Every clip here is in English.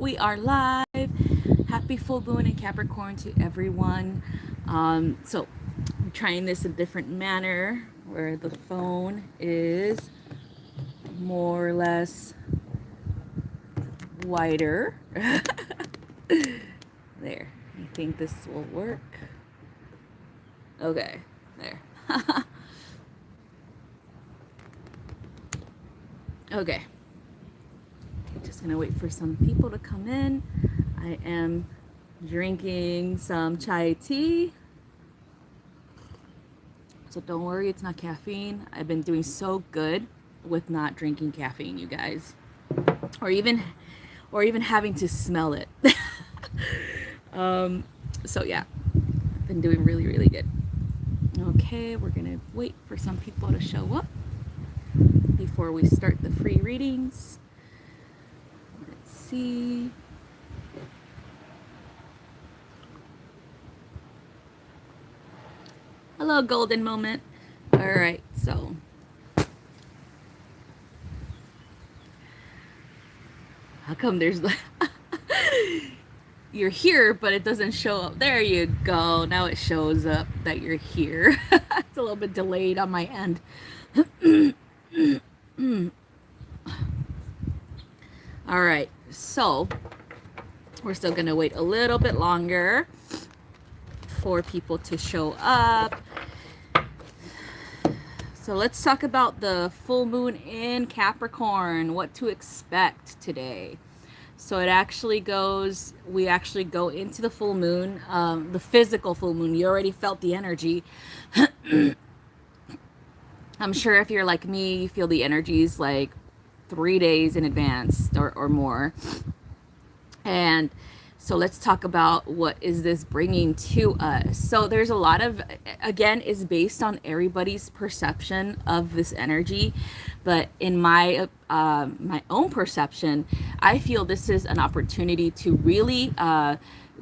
We are live. Happy full moon in Capricorn to everyone. So I'm trying this in a different manner where the phone is more or less wider. There. I think this will work. Okay. There. Okay. Just gonna wait for some people to come in. I am drinking some chai tea. So don't worry, it's not caffeine. I've been doing so good with not drinking caffeine, you guys. Or even having to smell it. So yeah, I've been doing really, really good. Okay, we're gonna wait for some people to show up before we start the free readings. Let's see. Hello, golden moment. All right, so how come there's you're here, but it doesn't show up? There you go. Now it shows up that you're here. It's a little bit delayed on my end. All right, so we're still gonna wait a little bit longer for people to show up. So let's talk about the full moon in Capricorn, what to expect today. So it actually goes, we actually go into the full moon, the physical full moon. You already felt the energy. I'm sure if you're like me, you feel the energies like 3 days in advance or more. And so let's talk about what is this bringing to us. So there's a lot of, again, is based on everybody's perception of this energy, but in my my own perception, I feel this is an opportunity to really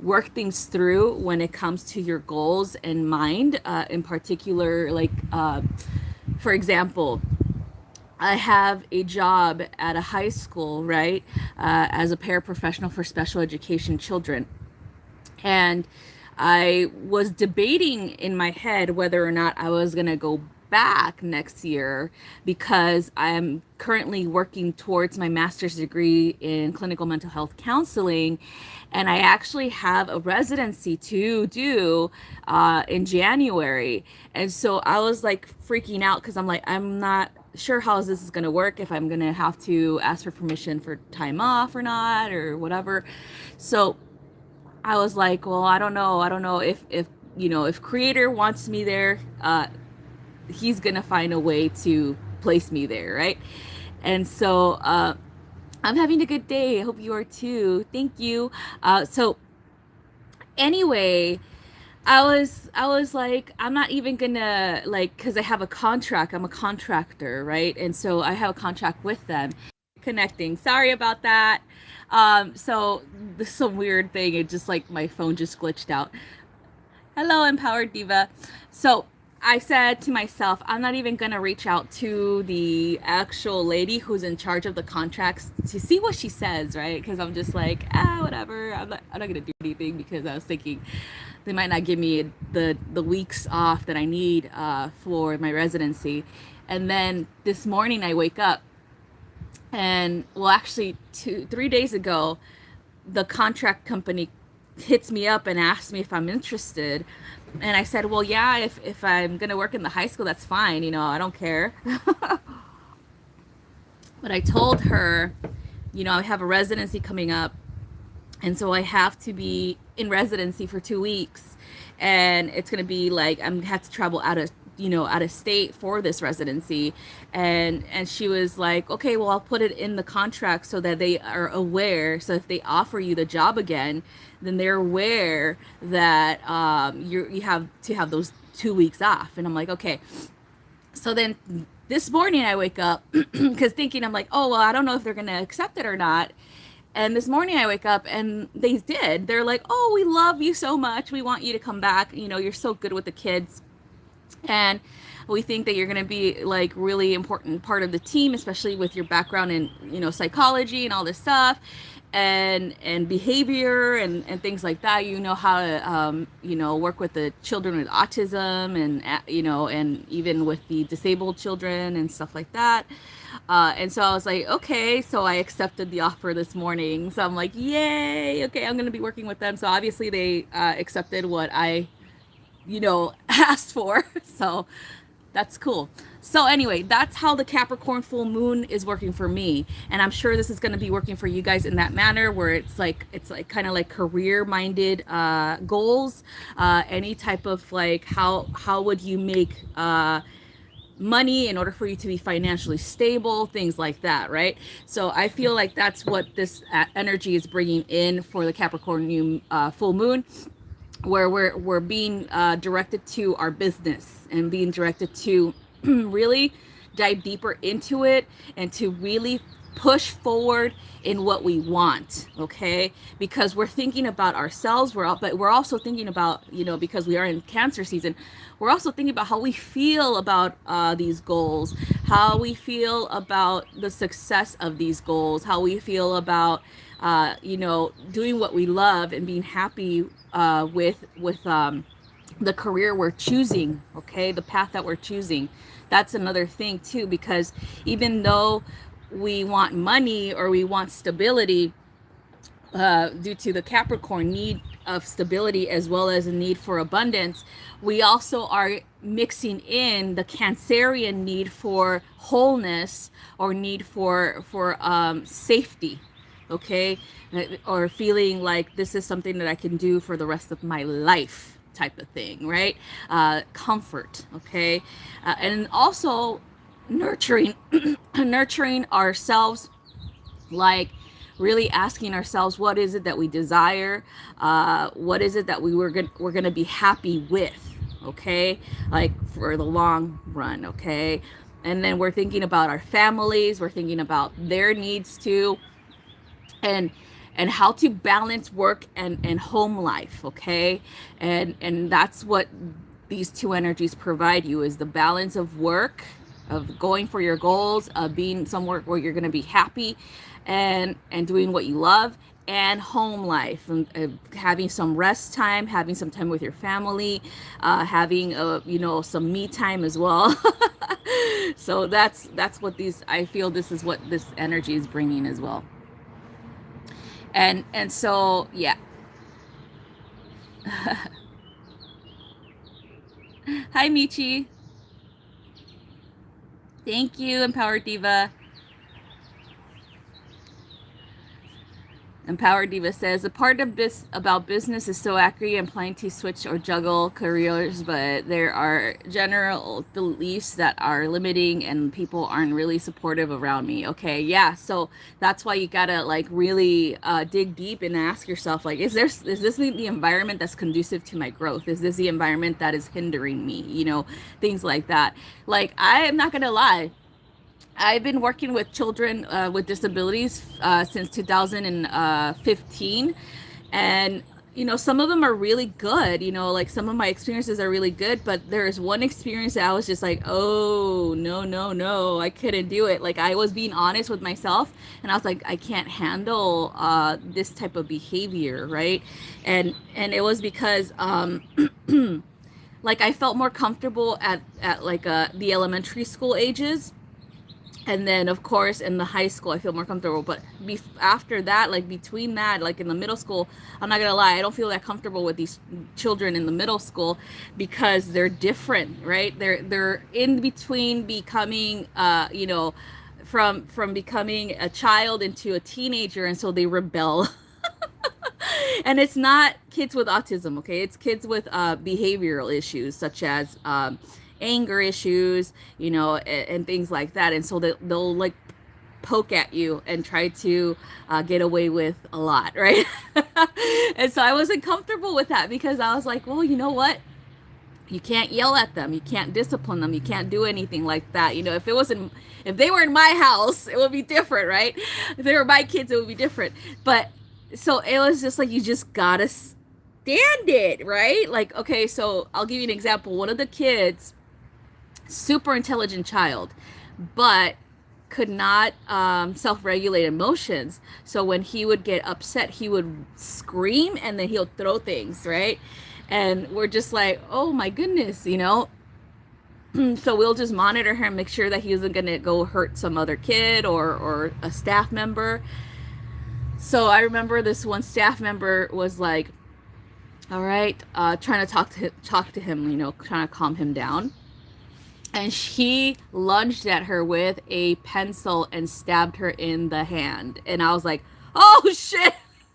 work things through when it comes to your goals and mind. In particular, like for example, I have a job at a high school, right, as a paraprofessional for special education children. And I was debating in my head whether or not I was going to go back next year because I'm currently working towards my master's degree in clinical mental health counseling. And I actually have a residency to do in January. And so I was like freaking out because I'm like, I'm not sure how this is going to work, if I'm going to have to ask for permission for time off or not or whatever. So I was like, well, I don't know if if creator wants me there, he's going to find a way to place me there, right? And so I'm having a good day. I hope you are too. Thank you. So anyway, I was like, I'm not even gonna like, because I have a contract. I'm a contractor, right? And so I have a contract with them. Connecting. Sorry about that. So this is some weird thing. It just like my phone just glitched out. Hello, Empowered Diva. So I said to myself, I'm not even going to reach out to the actual lady who's in charge of the contracts to see what she says, right? Because I'm just like, whatever. I'm not going to do anything because I was thinking they might not give me the weeks off that I need for my residency. And then this morning I wake up and, well, actually 3 days ago, the contract company hits me up and asks me if I'm interested. And I said, well, yeah, if I'm going to work in the high school, that's fine. I don't care. But I told her, I have a residency coming up. And so I have to be in residency for 2 weeks. And it's going to be like, I'm going to have to travel out of state for this residency. And she was like, okay, well, I'll put it in the contract so that they are aware. So if they offer you the job again, then they're aware that you have to have those 2 weeks off. And I'm like, okay. So then this morning I wake up because thinking, I'm like, oh, well, I don't know if they're going to accept it or not. And this morning I wake up and they did. They're like, oh, we love you so much. We want you to come back. You're so good with the kids. And we think that you're going to be like really important part of the team, especially with your background in, psychology and all this stuff. and behavior and things like that. You know how to work with the children with autism, and and even with the disabled children and stuff like that. And so I was like, okay, so I accepted the offer this morning. So I'm like, yay, okay, I'm gonna be working with them. So obviously they accepted what I asked for. So that's cool. So anyway, that's how the Capricorn full moon is working for me, and I'm sure this is going to be working for you guys in that manner, where it's like kind of like career minded goals, any type of like how would you make money in order for you to be financially stable, things like that, right? So I feel like that's what this energy is bringing in for the Capricorn new full moon, where we're being directed to our business and being directed to really dive deeper into it and to really push forward in what we want, okay? Because we're thinking about ourselves, but we're also thinking about, because we are in Cancer season, we're also thinking about how we feel about these goals, how we feel about the success of these goals, how we feel about doing what we love and being happy with the career we're choosing, okay, the path that we're choosing. That's another thing too, because even though we want money or we want stability, due to the Capricorn need of stability as well as a need for abundance, we also are mixing in the Cancerian need for wholeness or need for safety, okay, or feeling like this is something that I can do for the rest of my life type of thing, right? Comfort, okay, and also nurturing nurturing ourselves, like really asking ourselves, what is it that we desire, what is it that we're gonna be happy with, okay, like for the long run, okay. And then we're thinking about our families, we're thinking about their needs too, and how to balance work and home life, okay. And that's what these two energies provide you, is the balance of work, of going for your goals, of being somewhere where you're going to be happy and doing what you love, and home life, and having some rest time, having some time with your family, having some me time as well. So that's what I feel this is what this energy is bringing as well. And so yeah. Hi Michi. Thank you, Empowered Diva. Empowered Diva says, a part of this about business is so accurate and planning to switch or juggle careers, but there are general beliefs that are limiting and people aren't really supportive around me. Okay, yeah, so that's why you gotta like really dig deep and ask yourself, like, is this the environment that's conducive to my growth? Is this the environment that is hindering me? Things like that. Like, I am not gonna lie, I've been working with children with disabilities since 2015, and some of them are really good. Like some of my experiences are really good, but there's one experience that I was just like, oh no no no, I couldn't do it. Like, I was being honest with myself, and I was like, I can't handle this type of behavior, right? And it was because like I felt more comfortable at like the elementary school ages. And then, of course, in the high school, I feel more comfortable. But after that, like between that, like in the middle school, I'm not going to lie, I don't feel that comfortable with these children in the middle school because they're different, right? They're in between becoming, from becoming a child into a teenager. And so they rebel. And it's not kids with autism, okay? It's kids with behavioral issues such as anger issues, and things like that. And so they'll like poke at you and try to get away with a lot, right? And so I wasn't comfortable with that because I was like, well, you know what? You can't yell at them. You can't discipline them. You can't do anything like that. If they were in my house, it would be different, right? If they were my kids, it would be different. But so it was just like, you just gotta stand it, right? Like, okay, so I'll give you an example. One of the kids, super intelligent child, but could not self-regulate emotions. So when he would get upset, he would scream and then he'll throw things, right? And we're just like, oh my goodness, you know. So we'll just monitor him, make sure that he isn't going to go hurt some other kid or a staff member. So I remember this one staff member was like, all right, trying to talk to him, you know, trying to calm him down. And she lunged at her with a pencil and stabbed her in the hand. And I was like, oh shit,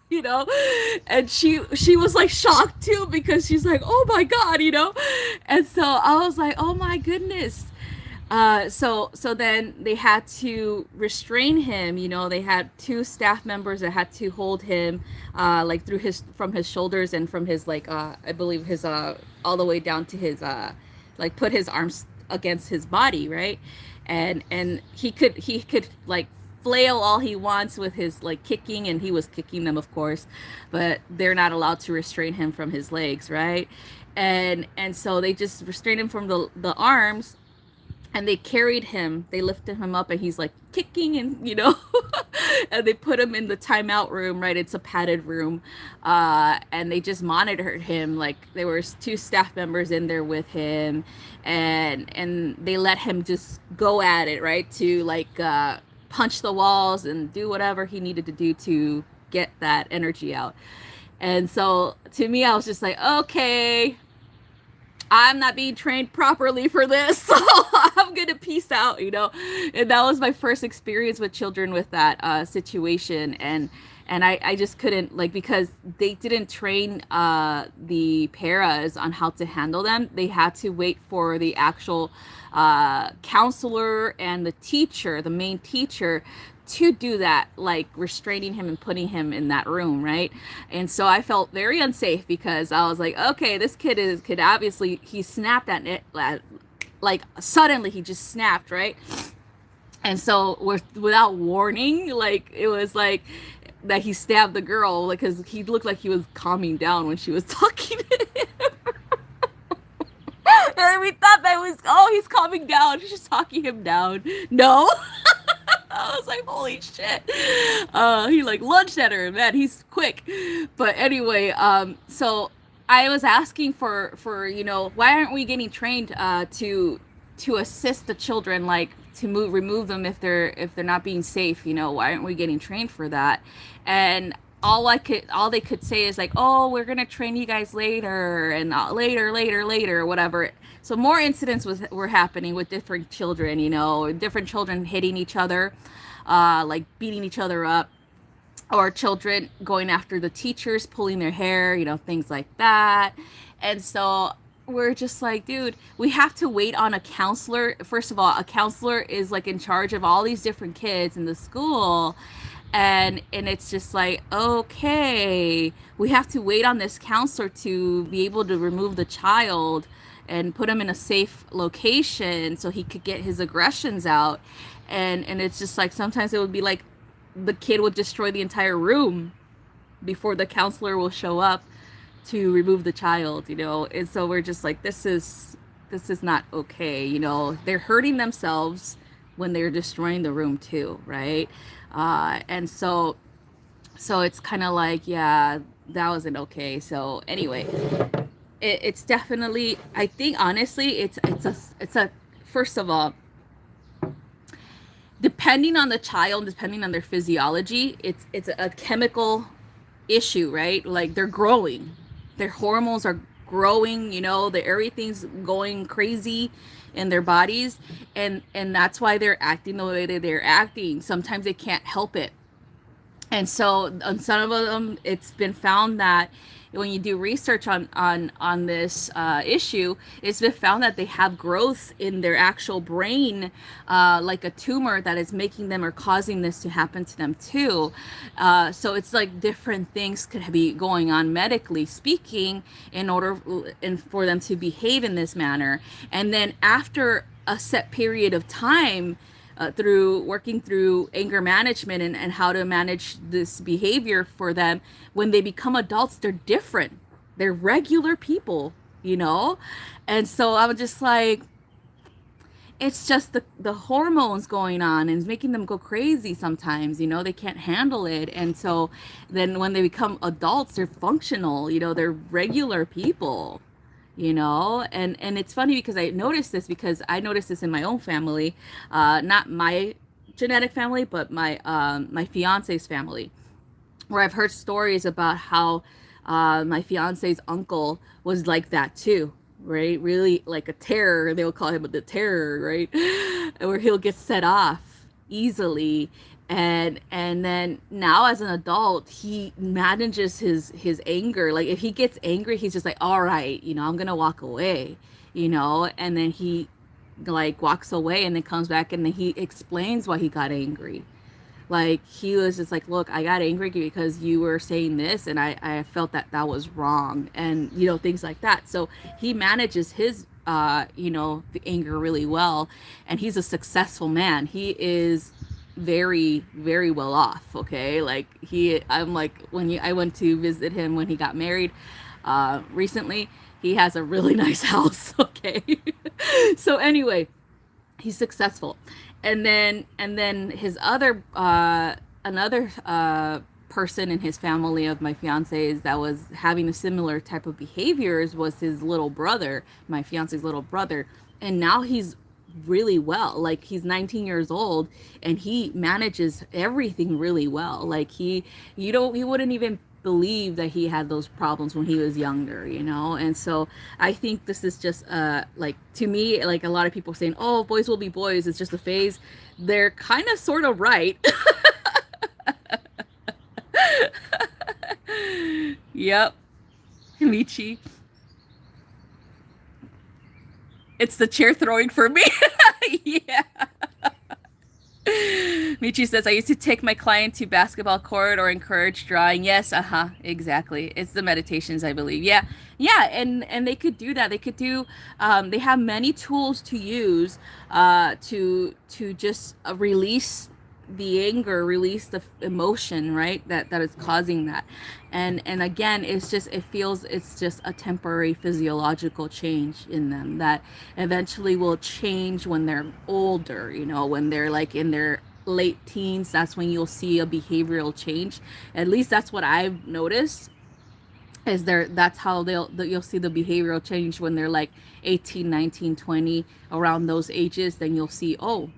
you know. And she was like shocked too, because she's like, oh my god, you know. And so I was like, oh my goodness. So then they had to restrain him. You know, they had two staff members that had to hold him, like through from his shoulders and from his like, I believe his all the way down to his like put his arms against his body, right? And he could like flail all he wants with his like kicking, and he was kicking them, of course, but they're not allowed to restrain him from his legs, right? And so they just restrained him from the arms. And they carried him, they lifted him up, and he's like kicking, and you know, and they put him in the timeout room, right? It's a padded room. And they just monitored him. Like there was two staff members in there with him, and they let him just go at it, right? To like punch the walls and do whatever he needed to do to get that energy out. And so to me, I was just like, okay, I'm not being trained properly for this, so I'm gonna peace out, you know. And that was my first experience with children with that situation, and I just couldn't, like, because they didn't train the paras on how to handle them. They had to wait for the actual counselor and the teacher, the main teacher, to do that, like restraining him and putting him in that room, right? And so I felt very unsafe, because I was like, okay, this kid obviously, he snapped at it, like suddenly he just snapped, right? And so without warning, like it was like that he stabbed the girl, like, because he looked like he was calming down when she was talking to him. And we thought that was, oh, he's calming down, she's just talking him down. No. I was like, holy shit. He like lunged at her, man, he's quick. But anyway, so I was asking for, you know, why aren't we getting trained to assist the children, like to remove them if they're not being safe, you know, why aren't we getting trained for that? And all they could say is like, oh, we're gonna train you guys later, and later, whatever. So more incidents were happening with different children, you know, different children hitting each other, like beating each other up, or children going after the teachers, pulling their hair, you know, things like that. And so we're just like, dude, we have to wait on a counselor. First of all, a counselor is like in charge of all these different kids in the school. And it's just like, okay, we have to wait on this counselor to be able to remove the child and put him in a safe location so he could get his aggressions out. And it's just like, sometimes it would be like the kid would destroy the entire room before the counselor will show up to remove the child, you know. And so we're just like, this is not okay, you know. They're hurting themselves when they're destroying the room too, right? And so it's kind of like, yeah, that wasn't okay. So anyway, it's definitely, I think honestly, it's a first of all, depending on the child, depending on their physiology, it's a chemical issue, right? Like they're growing, their hormones are growing, you know, everything's going crazy in their bodies, and that's why they're acting the way that they're acting. Sometimes they can't help it. And so on some of them, it's been found that when you do research on this issue, it's been found that they have growth in their actual brain, like a tumor that is making them or causing this to happen to them too. So it's like different things could be going on medically speaking in order for them to behave in this manner. And then after a set period of time, through working through anger management and how to manage this behavior for them, when they become adults, they're different. They're regular people, you know? And so I was just like, it's just the hormones going on and it's making them go crazy sometimes, you know, they can't handle it. And so then when they become adults, they're functional, you know, they're regular people, you know. And it's funny because I noticed this in my own family, not my genetic family, but my fiance's family, where I've heard stories about how my fiance's uncle was like that too, right? Really like a terror. They will call him the terror, right? Where he'll get set off easily. And then now as an adult, he manages his anger. Like if he gets angry, he's just like, all right, you know, I'm gonna walk away, you know, and then he like walks away and then comes back and then he explains why he got angry. Like he was just like, look, I got angry because you were saying this and I felt that that was wrong, and you know, things like that. So he manages his you know, the anger really well, and he's a successful man. He is very, very well off. Okay, like I'm like, I went to visit him when he got married recently. He has a really nice house. Okay. So anyway, he's successful. And then his other another person in his family of my fiance's that was having a similar type of behaviors was his little brother, my fiance's little brother. And now he's really well. Like he's 19 years old and he manages everything really well. Like you wouldn't even believe that he had those problems when he was younger, you know. And so I think this is just like, to me, like a lot of people saying, oh, boys will be boys, it's just a phase. They're kind of sort of right. Yep. Michi, it's the chair throwing for me. Yeah. Michi says, I used to take my client to basketball court or encourage drawing. Yes, exactly. It's the meditations, I believe. Yeah, yeah, and they could do that. They could do. They have many tools to use to just release the anger, release the emotion, right? That is causing that. And again, it's just a temporary physiological change in them that eventually will change when they're older, you know, when they're like in their late teens. That's when you'll see a behavioral change. At least that's what I've noticed, is that's how you'll see the behavioral change when they're like 18, 19, 20, around those ages. Then you'll see, oh,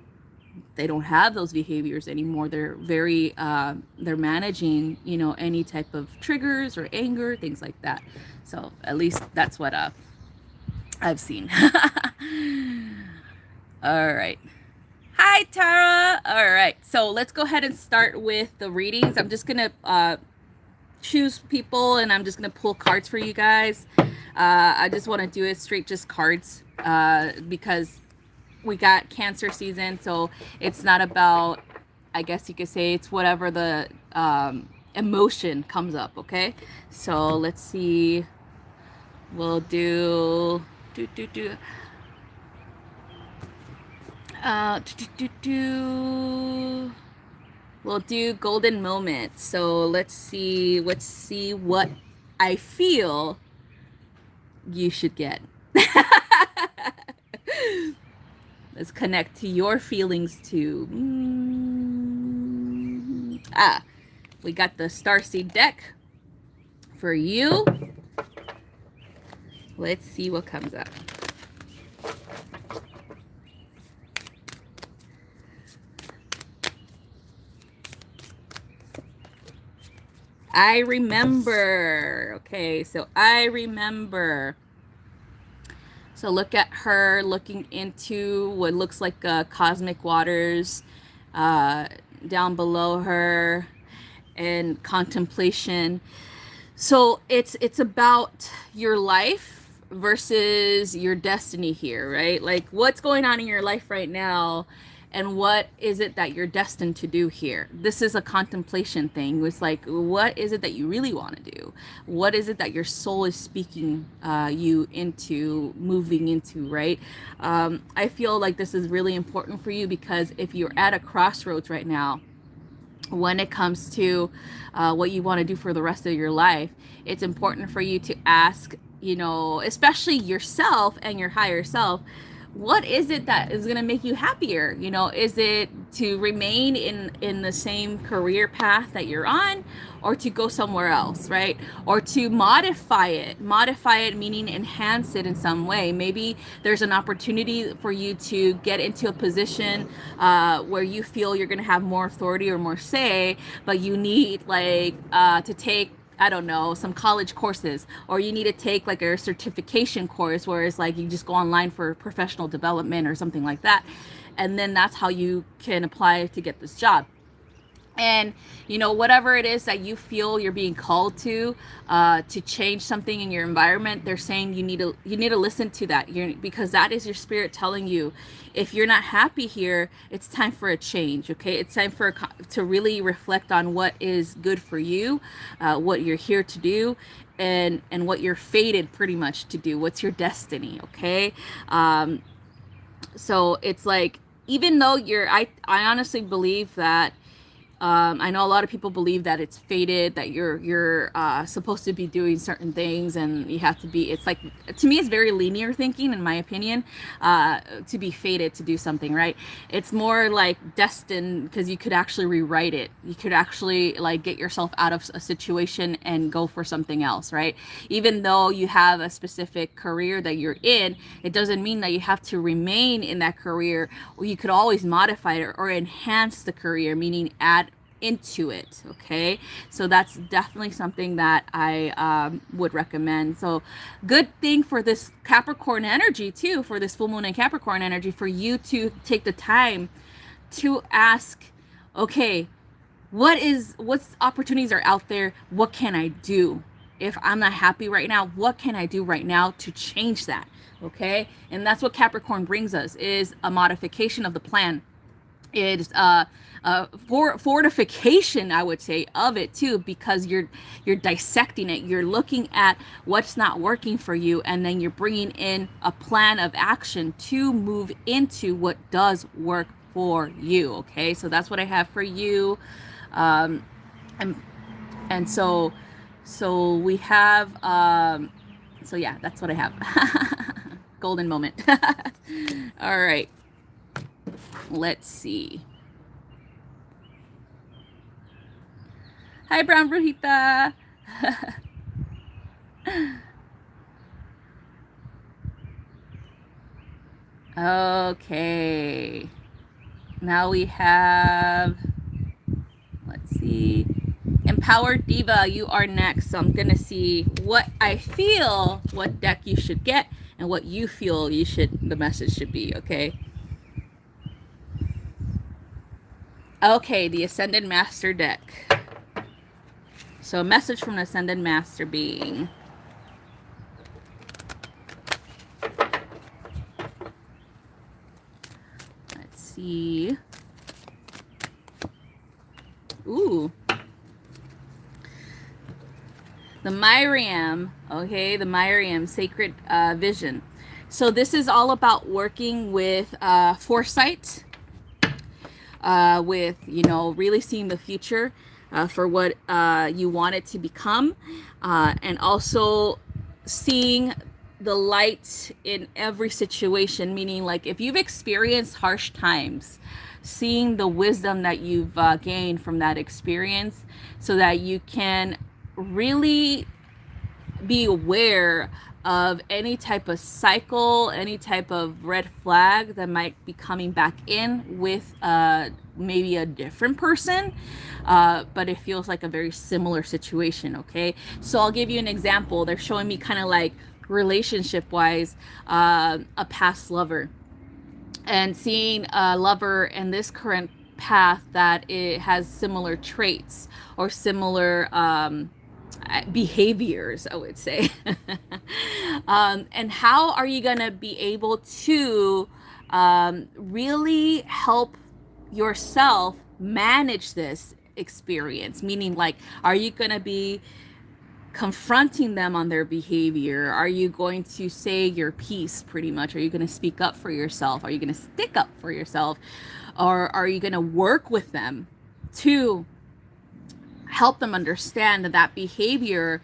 they don't have those behaviors anymore. They're very they're managing, you know, any type of triggers or anger, things like that. So at least that's what I've seen. All right. Hi, Tara. All right, so let's go ahead and start with the readings. I'm just gonna choose people and I'm just gonna pull cards for you guys. I just want to do it straight, just cards, because we got Cancer season, so it's not about, I guess you could say, it's whatever the emotion comes up. Okay, so let's see. We'll do we'll do golden moments. So let's see what I feel you should get. Let's connect to your feelings too. We got the Starseed deck for you. Let's see what comes up. I remember. Okay, so I remember. So look at her looking into what looks like cosmic waters down below her, and contemplation. So it's about your life versus your destiny here, right? Like what's going on in your life right now, and what is it that you're destined to do here? This is a contemplation thing. It's like, what is it that you really want to do? What is it that your soul is speaking you into, moving into, right? I feel like this is really important for you, because if you're at a crossroads right now, when it comes to what you want to do for the rest of your life, it's important for you to ask, you know, especially yourself and your higher self, what is it that is going to make you happier? You know, is it to remain in the same career path that you're on, or to go somewhere else, right? Or to modify it meaning enhance it in some way. Maybe there's an opportunity for you to get into a position where you feel you're going to have more authority or more say, but you need like to take, I don't know, some college courses, or you need to take like a certification course where it's like you just go online for professional development or something like that. And then that's how you can apply to get this job. And you know, whatever it is that you feel you're being called to change something in your environment, they're saying you need to listen to that. Because that is your spirit telling you, if you're not happy here, it's time for a change. Okay, it's time to really reflect on what is good for you, what you're here to do, and what you're fated pretty much to do. What's your destiny? Okay, so it's like, even though I honestly believe that I know a lot of people believe that it's fated, that you're supposed to be doing certain things, and you have to be. It's like, to me, it's very linear thinking, in my opinion, to be fated to do something, right? It's more like destined, because you could actually rewrite it. You could actually like get yourself out of a situation and go for something else, right? Even though you have a specific career that you're in, it doesn't mean that you have to remain in that career. You could always modify it or enhance the career, meaning add into it. Okay, so that's definitely something that I would recommend. So good thing for this Capricorn energy too, for this full moon and Capricorn energy, for you to take the time to ask, okay, what's opportunities are out there, what can I do? If I'm not happy right now, what can I do right now to change that? Okay, and that's what Capricorn brings us, is a modification of the plan. It's fortification, I would say, of it too, because you're dissecting it. You're looking at what's not working for you, and then you're bringing in a plan of action to move into what does work for you. Okay, so that's what I have for you, and so we have so yeah, that's what I have. Golden moment. All right. Let's see. Hi, Brown Brujita. Okay. Now we have, let's see, Empowered Diva, you are next. So I'm going to see what I feel, what deck you should get, and what you feel the message should be, okay? Okay, the Ascended Master deck. So a message from the Ascended Master being. Let's see. Ooh. The Miriam, okay, the Miriam Sacred Vision. So this is all about working with foresight, with, you know, really seeing the future for what you want it to become, and also seeing the light in every situation, meaning like if you've experienced harsh times, seeing the wisdom that you've gained from that experience, so that you can really be aware of any type of cycle, any type of red flag that might be coming back in with maybe a different person, but it feels like a very similar situation. Okay, so I'll give you an example. They're showing me kind of like relationship wise, a past lover, and seeing a lover in this current path that it has similar traits or similar behaviors, I would say. And how are you gonna be able to really help yourself manage this experience? Meaning, like, are you gonna be confronting them on their behavior? Are you going to say your piece pretty much? Are you going to speak up for yourself? Are you going to stick up for yourself? Or are you going to work with them to help them understand that that behavior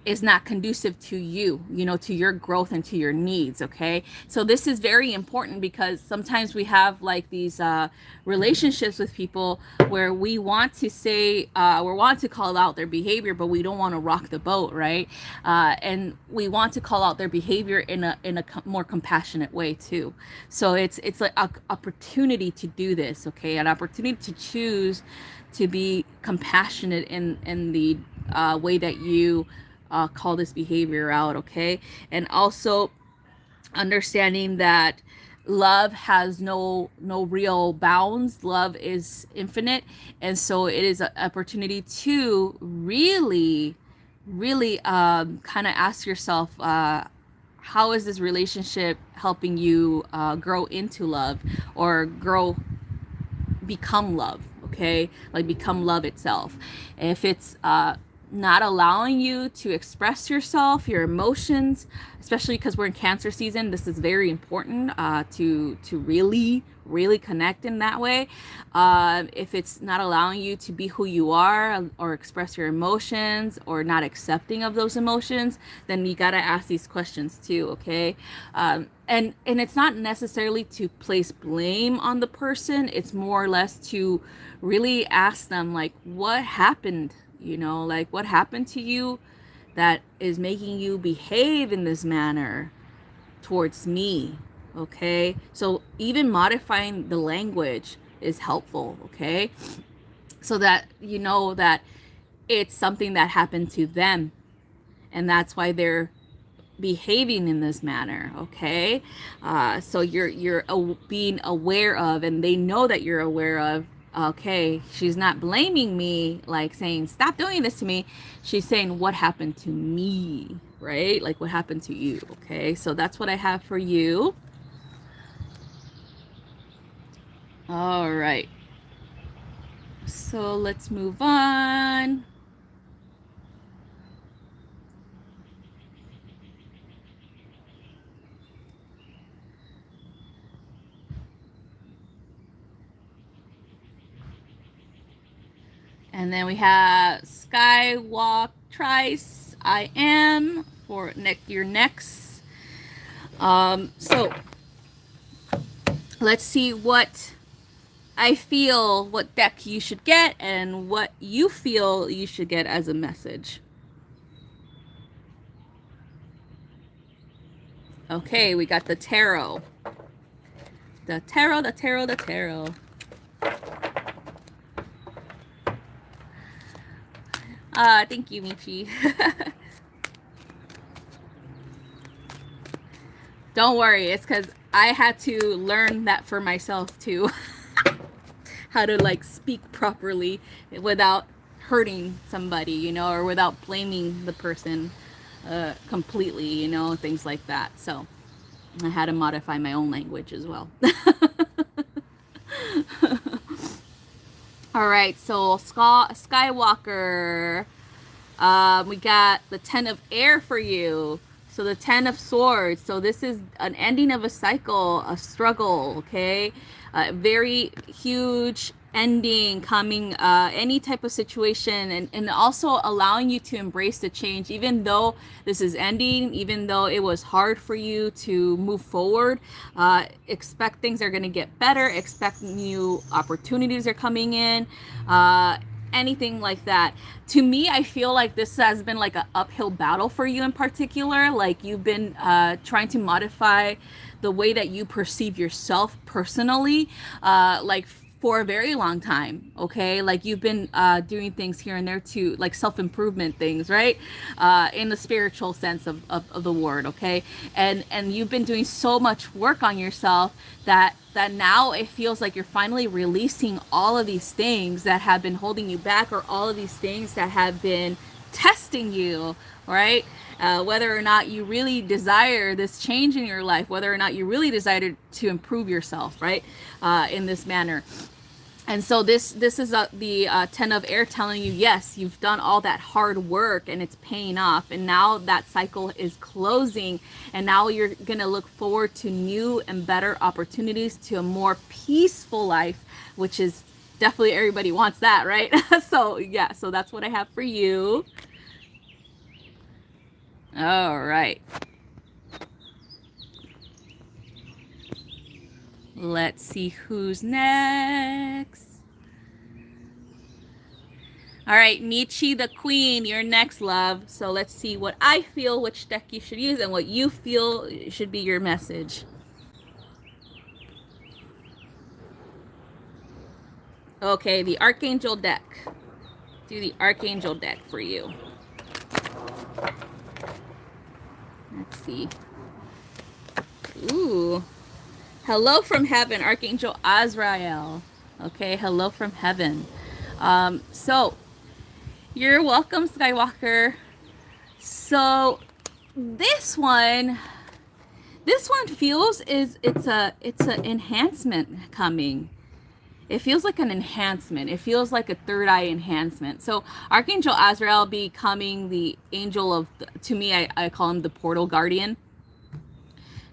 is not conducive to you, to your growth and to your needs. Okay. So this is very important because sometimes we have like these relationships with people where we want to say, we want to call out their behavior, but we don't want to rock the boat. Right. And we want to call out their behavior in a more compassionate way too. So it's like an opportunity to do this. Okay. An opportunity to choose to be compassionate in the way that you call this behavior out. Okay. And also understanding that love has no real bounds. Love is infinite, and so it is an opportunity to really kind of ask yourself, how is this relationship helping you grow into love, or become love. Okay, like become love itself. If it's not allowing you to express yourself, your emotions, especially because we're in Cancer season, this is very important to really connect in that way. If it's not allowing you to be who you are, or express your emotions, or not accepting of those emotions, then you got to ask these questions too. Okay. And it's not necessarily to place blame on the person. It's more or less to really ask them, like, what happened, like what happened to you that is making you behave in this manner towards me. Okay. So even modifying the language is helpful. Okay. So that you know that it's something that happened to them, and that's why they're behaving in this manner. Okay. So you're being aware of, and they know that you're aware of, okay, she's not blaming me, like saying stop doing this to me. She's saying what happened to me, right? Like what happened to you. Okay. So that's what I have for you. All right, so let's move on. And then we have Skywalk Trice, I am, for your next. So let's see what I feel, what deck you should get, and what you feel you should get as a message. Okay, we got the tarot. The tarot. Thank you, Michi. Don't worry, it's because I had to learn that for myself too. How to like speak properly without hurting somebody, or without blaming the person completely, things like that. So I had to modify my own language as well. All right, so Skywalker, we got the 10 of air for you. So the 10 of swords. So this is an ending of a cycle, a struggle. Okay, very huge ending coming, any type of situation, and also allowing you to embrace the change, even though this is ending, even though it was hard for you to move forward. Expect things are going to get better. Expect new opportunities are coming in. Anything like that. To me, I feel like this has been like an uphill battle for you in particular. Like you've been trying to modify the way that you perceive yourself personally, like for a very long time. Okay, like you've been doing things here and there to like self-improvement things, right? In the spiritual sense of the word. Okay, and you've been doing so much work on yourself that now it feels like you're finally releasing all of these things that have been holding you back, or all of these things that have been testing you, right? Whether or not you really desire this change in your life, whether or not you really desire to improve yourself, right? In this manner. And so this is the 10 of air telling you, yes, you've done all that hard work and it's paying off. And now that cycle is closing. And now you're going to look forward to new and better opportunities, to a more peaceful life, which is definitely, everybody wants that, right? So yeah, so that's what I have for you. All right. Let's see who's next. All right, Michi the Queen, you're next, love. So let's see what I feel, which deck you should use, and what you feel should be your message. Okay, the Archangel deck. Do the Archangel deck for you. Let's see. Ooh. Hello from heaven, Archangel Azrael. Okay, hello from heaven. So you're welcome, Skywalker. So this one feels it's an enhancement coming. It feels like an enhancement. It feels like a third eye enhancement. So Archangel Azrael becoming the angel of, to me, I call him the portal guardian,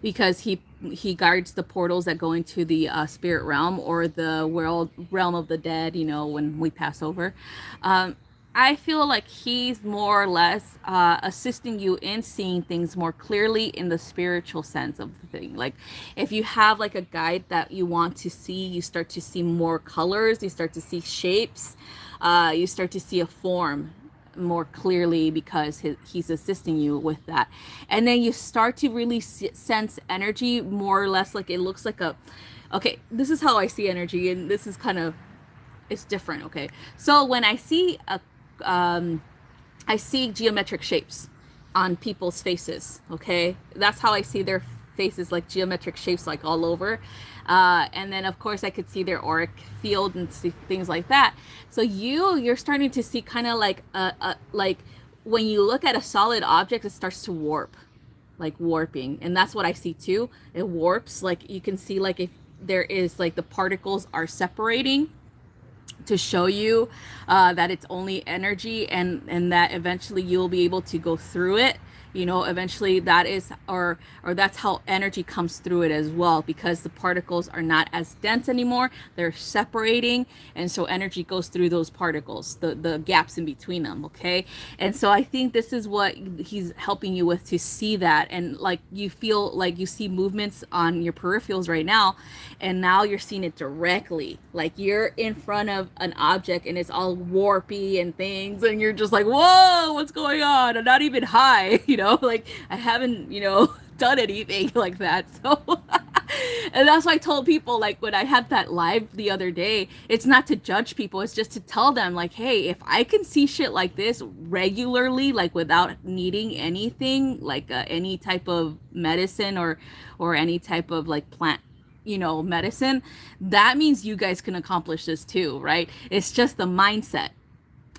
because he guards the portals that go into the spirit realm, or the realm of the dead, you know, when we pass over. I feel like he's more or less assisting you in seeing things more clearly in the spiritual sense of the thing. Like if you have like a guide that you want to see, you start to see more colors, you start to see shapes, you start to see a form more clearly, because he's assisting you with that. And then you start to really sense energy more or less. Like it looks like okay, this is how I see energy, and this is kind of, it's different. Okay, so when I see I see geometric shapes on people's faces. Okay, that's how I see their faces, like geometric shapes, like all over. And then of course I could see their auric field and see things like that. So you're starting to see kind of like like when you look at a solid object, it starts to warp, like warping. And that's what I see too. It warps. Like you can see, like if there is like the particles are separating to show you that it's only energy, and that eventually you'll be able to go through it. You know, eventually that is, or that's how energy comes through it as well, because the particles are not as dense anymore. They're separating, and so energy goes through those particles, the gaps in between them. Okay, and so I think this is what he's helping you with, to see that. And like you feel like you see movements on your peripherals right now, and now you're seeing it directly. Like you're in front of an object and it's all warpy and things, and you're just like, whoa, what's going on? I'm not even high, you know, like I haven't, you know, done anything like that. So and that's why I told people, like when I had that live the other day, it's not to judge people, it's just to tell them like, hey, if I can see shit like this regularly, like without needing anything, like any type of medicine or any type of like plant, you know, medicine, that means you guys can accomplish this too, right? It's just the mindset.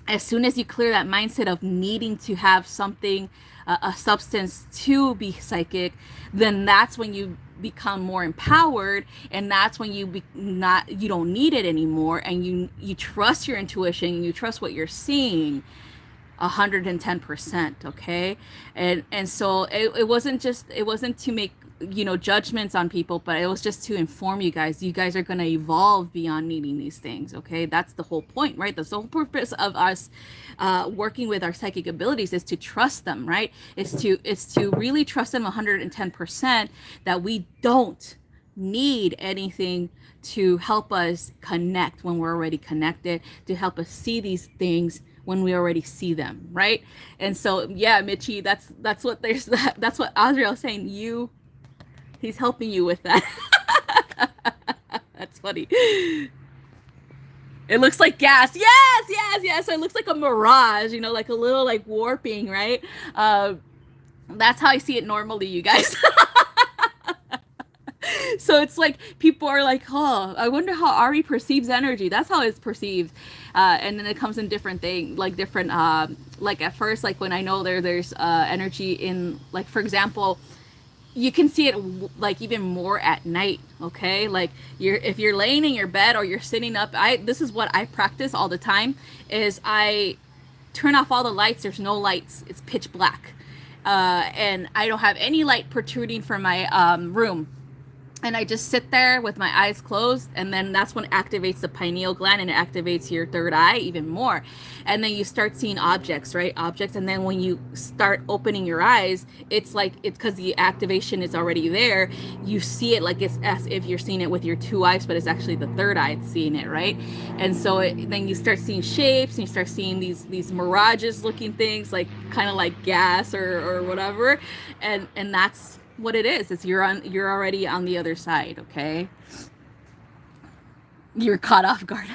As soon as you clear that mindset of needing to have something, a substance to be psychic, then that's when you become more empowered, and that's when you you don't need it anymore, and you trust your intuition, you trust what you're seeing 110%. Okay, and so it wasn't to make, you know, judgments on people, but it was just to inform you guys are going to evolve beyond needing these things. Okay, that's the whole point, right? That's the whole purpose of us working with our psychic abilities, is to trust them, right? It's to really trust them 110%, that we don't need anything to help us connect when we're already connected, to help us see these things when we already see them, right? And so yeah, Michi, that's what that's what Azrael's saying. He's helping you with that. That's funny. It looks like gas. Yes. It looks like a mirage, you know, like a little like warping, right? That's how I see it normally, you guys. So it's like people are like, oh, I wonder how Ari perceives energy. That's how it's perceived. And then it comes in different things, like different, like at first, like when I know there's energy in, like, for example, you can see it like even more at night. Okay, like if you're laying in your bed or you're sitting up, this is what I practice all the time, is I turn off all the lights. There's no lights, it's pitch black, and I don't have any light protruding from my room. and I just sit there with my eyes closed, and then that's when it activates the pineal gland and it activates your third eye even more. And then you start seeing objects, right? Objects. And then when you start opening your eyes, it's like, it's because the activation is already there. You see it like it's as if you're seeing it with your two eyes, but it's actually the third eye that's seeing it, right? And so then you start seeing shapes, and you start seeing these mirages looking things, like kind of like gas or whatever. And that's what it is. It's you're already on the other side, okay? You're caught off guard.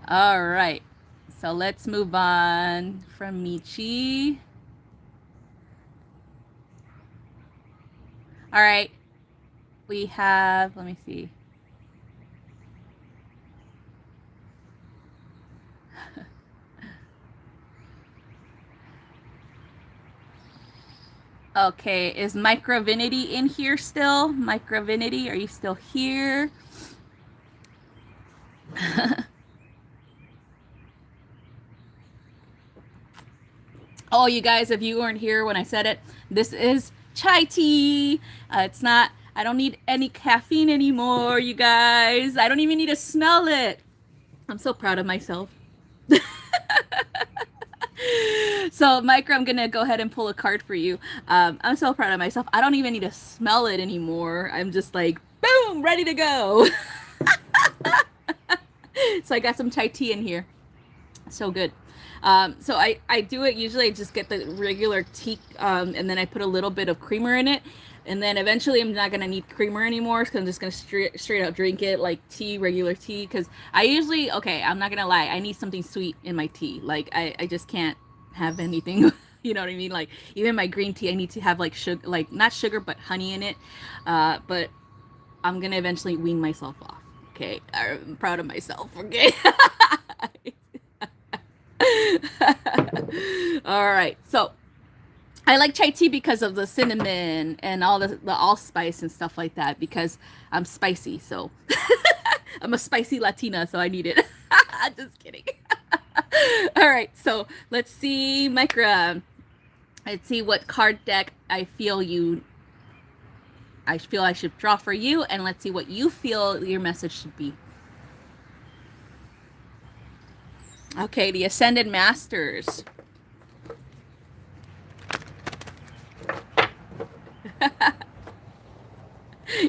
All right. So let's move on from Michi. All right. We have, let me see. Okay, is Microvinity in here still? Microvinity, are you still here? Oh, you guys, if you weren't here when I said it, this is chai tea. It's not, I don't need any caffeine anymore, you guys. I don't even need to smell it. I'm so proud of myself. So, Micro, I'm going to go ahead and pull a card for you. I'm so proud of myself. I don't even need to smell it anymore. I'm just like, boom, ready to go. So I got some chai tea in here. So good. So I do it, usually I just get the regular tea, and then I put a little bit of creamer in it. And then eventually I'm not going to need creamer anymore, because I'm just going to straight out drink it like tea, regular tea. Because I usually, okay, I'm not going to lie, I need something sweet in my tea. Like, I just can't have anything, you know what I mean? Like, even my green tea, I need to have like sugar, like not sugar, but honey in it. But I'm going to eventually wean myself off. Okay, I'm proud of myself, okay? All right, so I like chai tea because of the cinnamon and all the allspice and stuff like that, because I'm spicy. So I'm a spicy Latina, so I need it. Just kidding. All right, so let's see, Micra. Let's see what card deck I feel I should draw for you, and let's see what you feel your message should be. Okay, the Ascended Masters.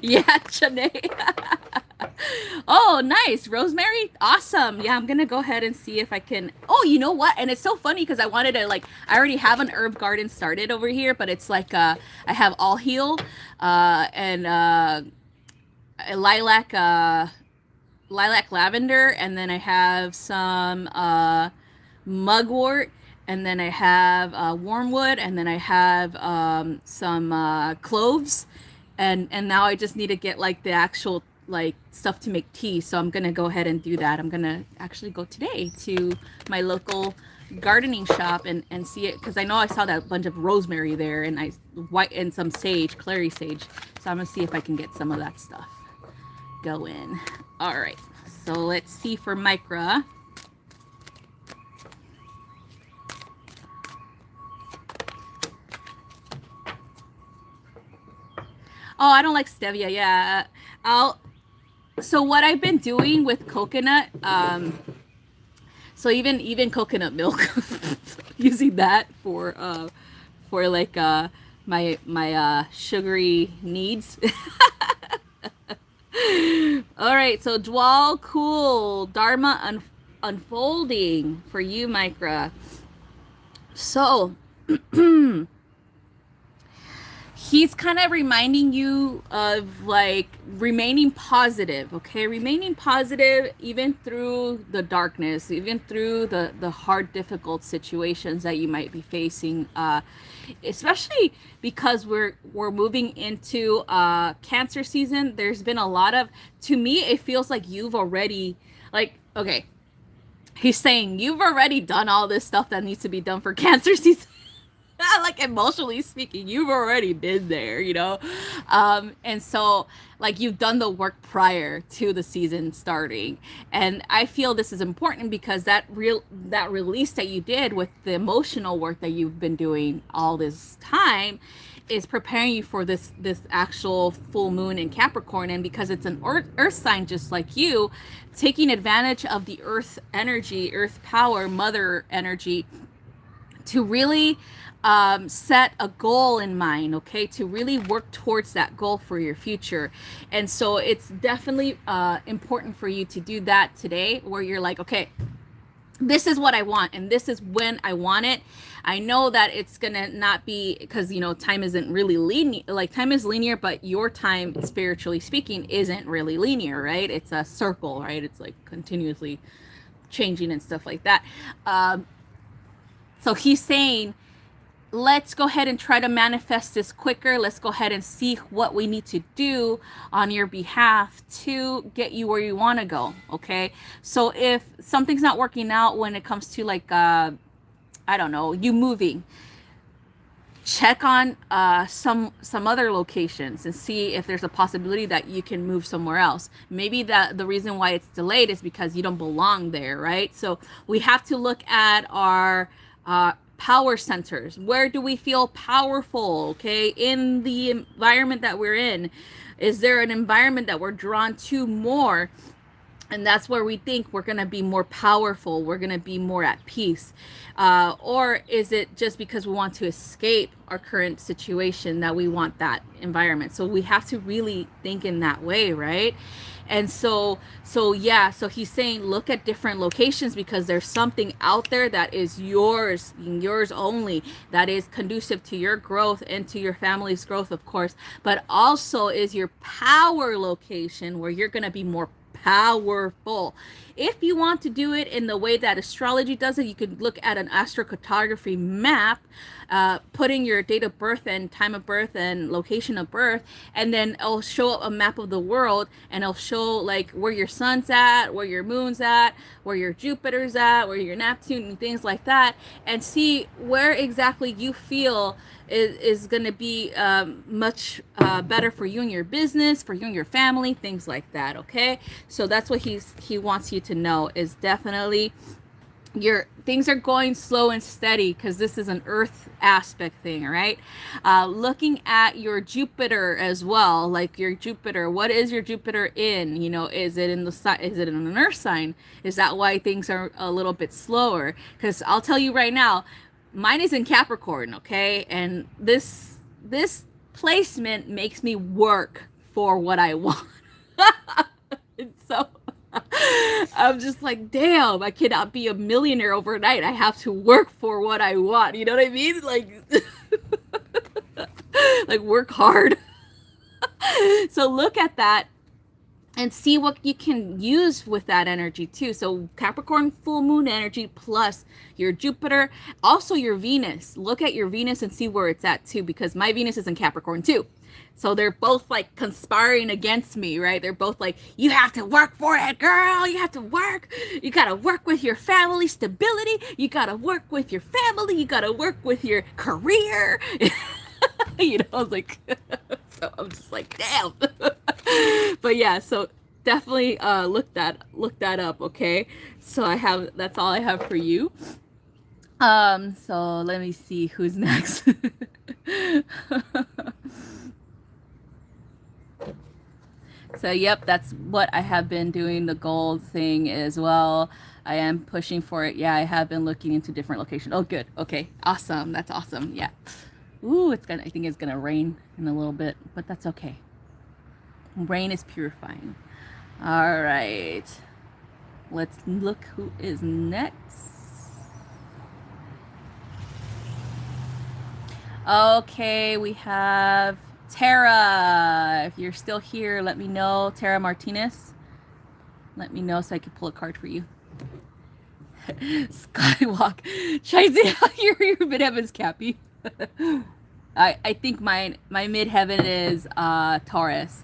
Yeah, Chane. Oh, nice. Rosemary? Awesome. Yeah, I'm going to go ahead and see if I can. Oh, you know what? And it's so funny because I wanted to, like, I already have an herb garden started over here, but it's like, I have all heal and lilac lavender, and then I have some mugwort, and then I have wormwood, and then I have some cloves, and now I just need to get like the actual like stuff to make tea. So I'm gonna go ahead and do that. I'm gonna actually go today to my local gardening shop and see it, because I know I saw that bunch of rosemary there, and and some sage, clary sage. So I'm gonna see if I can get some of that stuff going. All right, so let's see for Micra. Oh, I don't like stevia. Yeah, so what I've been doing with coconut, so even coconut milk, using that for like my sugary needs. All right, so Dwal Cool Dharma unfolding for you, Micra. So he's kind of reminding you of like remaining positive, okay? Remaining positive even through the darkness, even through the hard, difficult situations that you might be facing, especially because we're moving into Cancer season. There's been a lot of, to me, it feels like you've already, like, okay, he's saying you've already done all this stuff that needs to be done for Cancer season. Like emotionally speaking, you've already been there, you know? And so like you've done the work prior to the season starting. And I feel this is important because that release that you did with the emotional work that you've been doing all this time is preparing you for this actual full moon in Capricorn. And because it's an earth sign just like you, taking advantage of the earth energy, earth power, mother energy, to really set a goal in mind, okay, to really work towards that goal for your future. And so it's definitely important for you to do that today, where you're like, okay, this is what I want and this is when I want it. I know that it's gonna not be, because you know time isn't really linear, like time is linear, but your time, spiritually speaking, isn't really linear, right? It's a circle, right? It's like continuously changing and stuff like that. So he's saying, let's go ahead and try to manifest this quicker. Let's go ahead and see what we need to do on your behalf to get you where you want to go. Okay. So if something's not working out when it comes to like, I don't know, you moving, check on some other locations and see if there's a possibility that you can move somewhere else. Maybe that the reason why it's delayed is because you don't belong there, right? So we have to look at our power centers. Where do we feel powerful? Okay, in the environment that we're in, is there an environment that we're drawn to more? And that's where we think we're going to be more powerful, we're going to be more at peace. Or is it just because we want to escape our current situation that we want that environment? So we have to really think in that way, right? And so he's saying look at different locations, because there's something out there that is yours only, that is conducive to your growth and to your family's growth, of course, but also is your power location where you're going to be more powerful. If you want to do it in the way that astrology does it, you could look at an astrocartography map, putting your date of birth and time of birth and location of birth, and then it'll show up a map of the world, and it'll show like where your sun's at, where your moon's at, where your Jupiter's at, where your Neptune, and things like that, and see where exactly you feel is going to be much better for you and your business, for you and your family, things like that. Okay, so that's what he wants you to know, is definitely your things are going slow and steady, because this is an earth aspect thing, right? Looking at your Jupiter as well, like your Jupiter, what is your Jupiter in? You know, is it in the is it in an earth sign? Is that why things are a little bit slower? Because I'll tell you right now, mine is in Capricorn, okay? And this placement makes me work for what I want. So I'm just like, damn, I cannot be a millionaire overnight. I have to work for what I want. You know what I mean? Like, like work hard. So look at that and see what you can use with that energy too. So Capricorn full moon energy plus your Jupiter, also your Venus. Look at your Venus and see where it's at too, because my Venus is in Capricorn too. So they're both like conspiring against me, right? They're both like, you have to work for it, girl. You have to work. You got to work with your family stability. You got to work with your family. You got to work with your career. You know, I was like, so I'm just like, damn. But yeah, so definitely look that up, okay? So that's all I have for you. So let me see who's next. So yep, that's what I have been doing, the gold thing as well. I am pushing for it. Yeah, I have been looking into different locations. Oh, good. Okay, awesome. That's awesome. Yeah. Ooh, I think it's gonna rain in a little bit, but that's okay. Rain is purifying. All right. Let's look who is next. Okay, we have Tara. If you're still here, let me know. Tara Martinez. Let me know so I can pull a card for you. Skywalk. Shizy, your midheaven's Cappy. I think my midheaven is Taurus.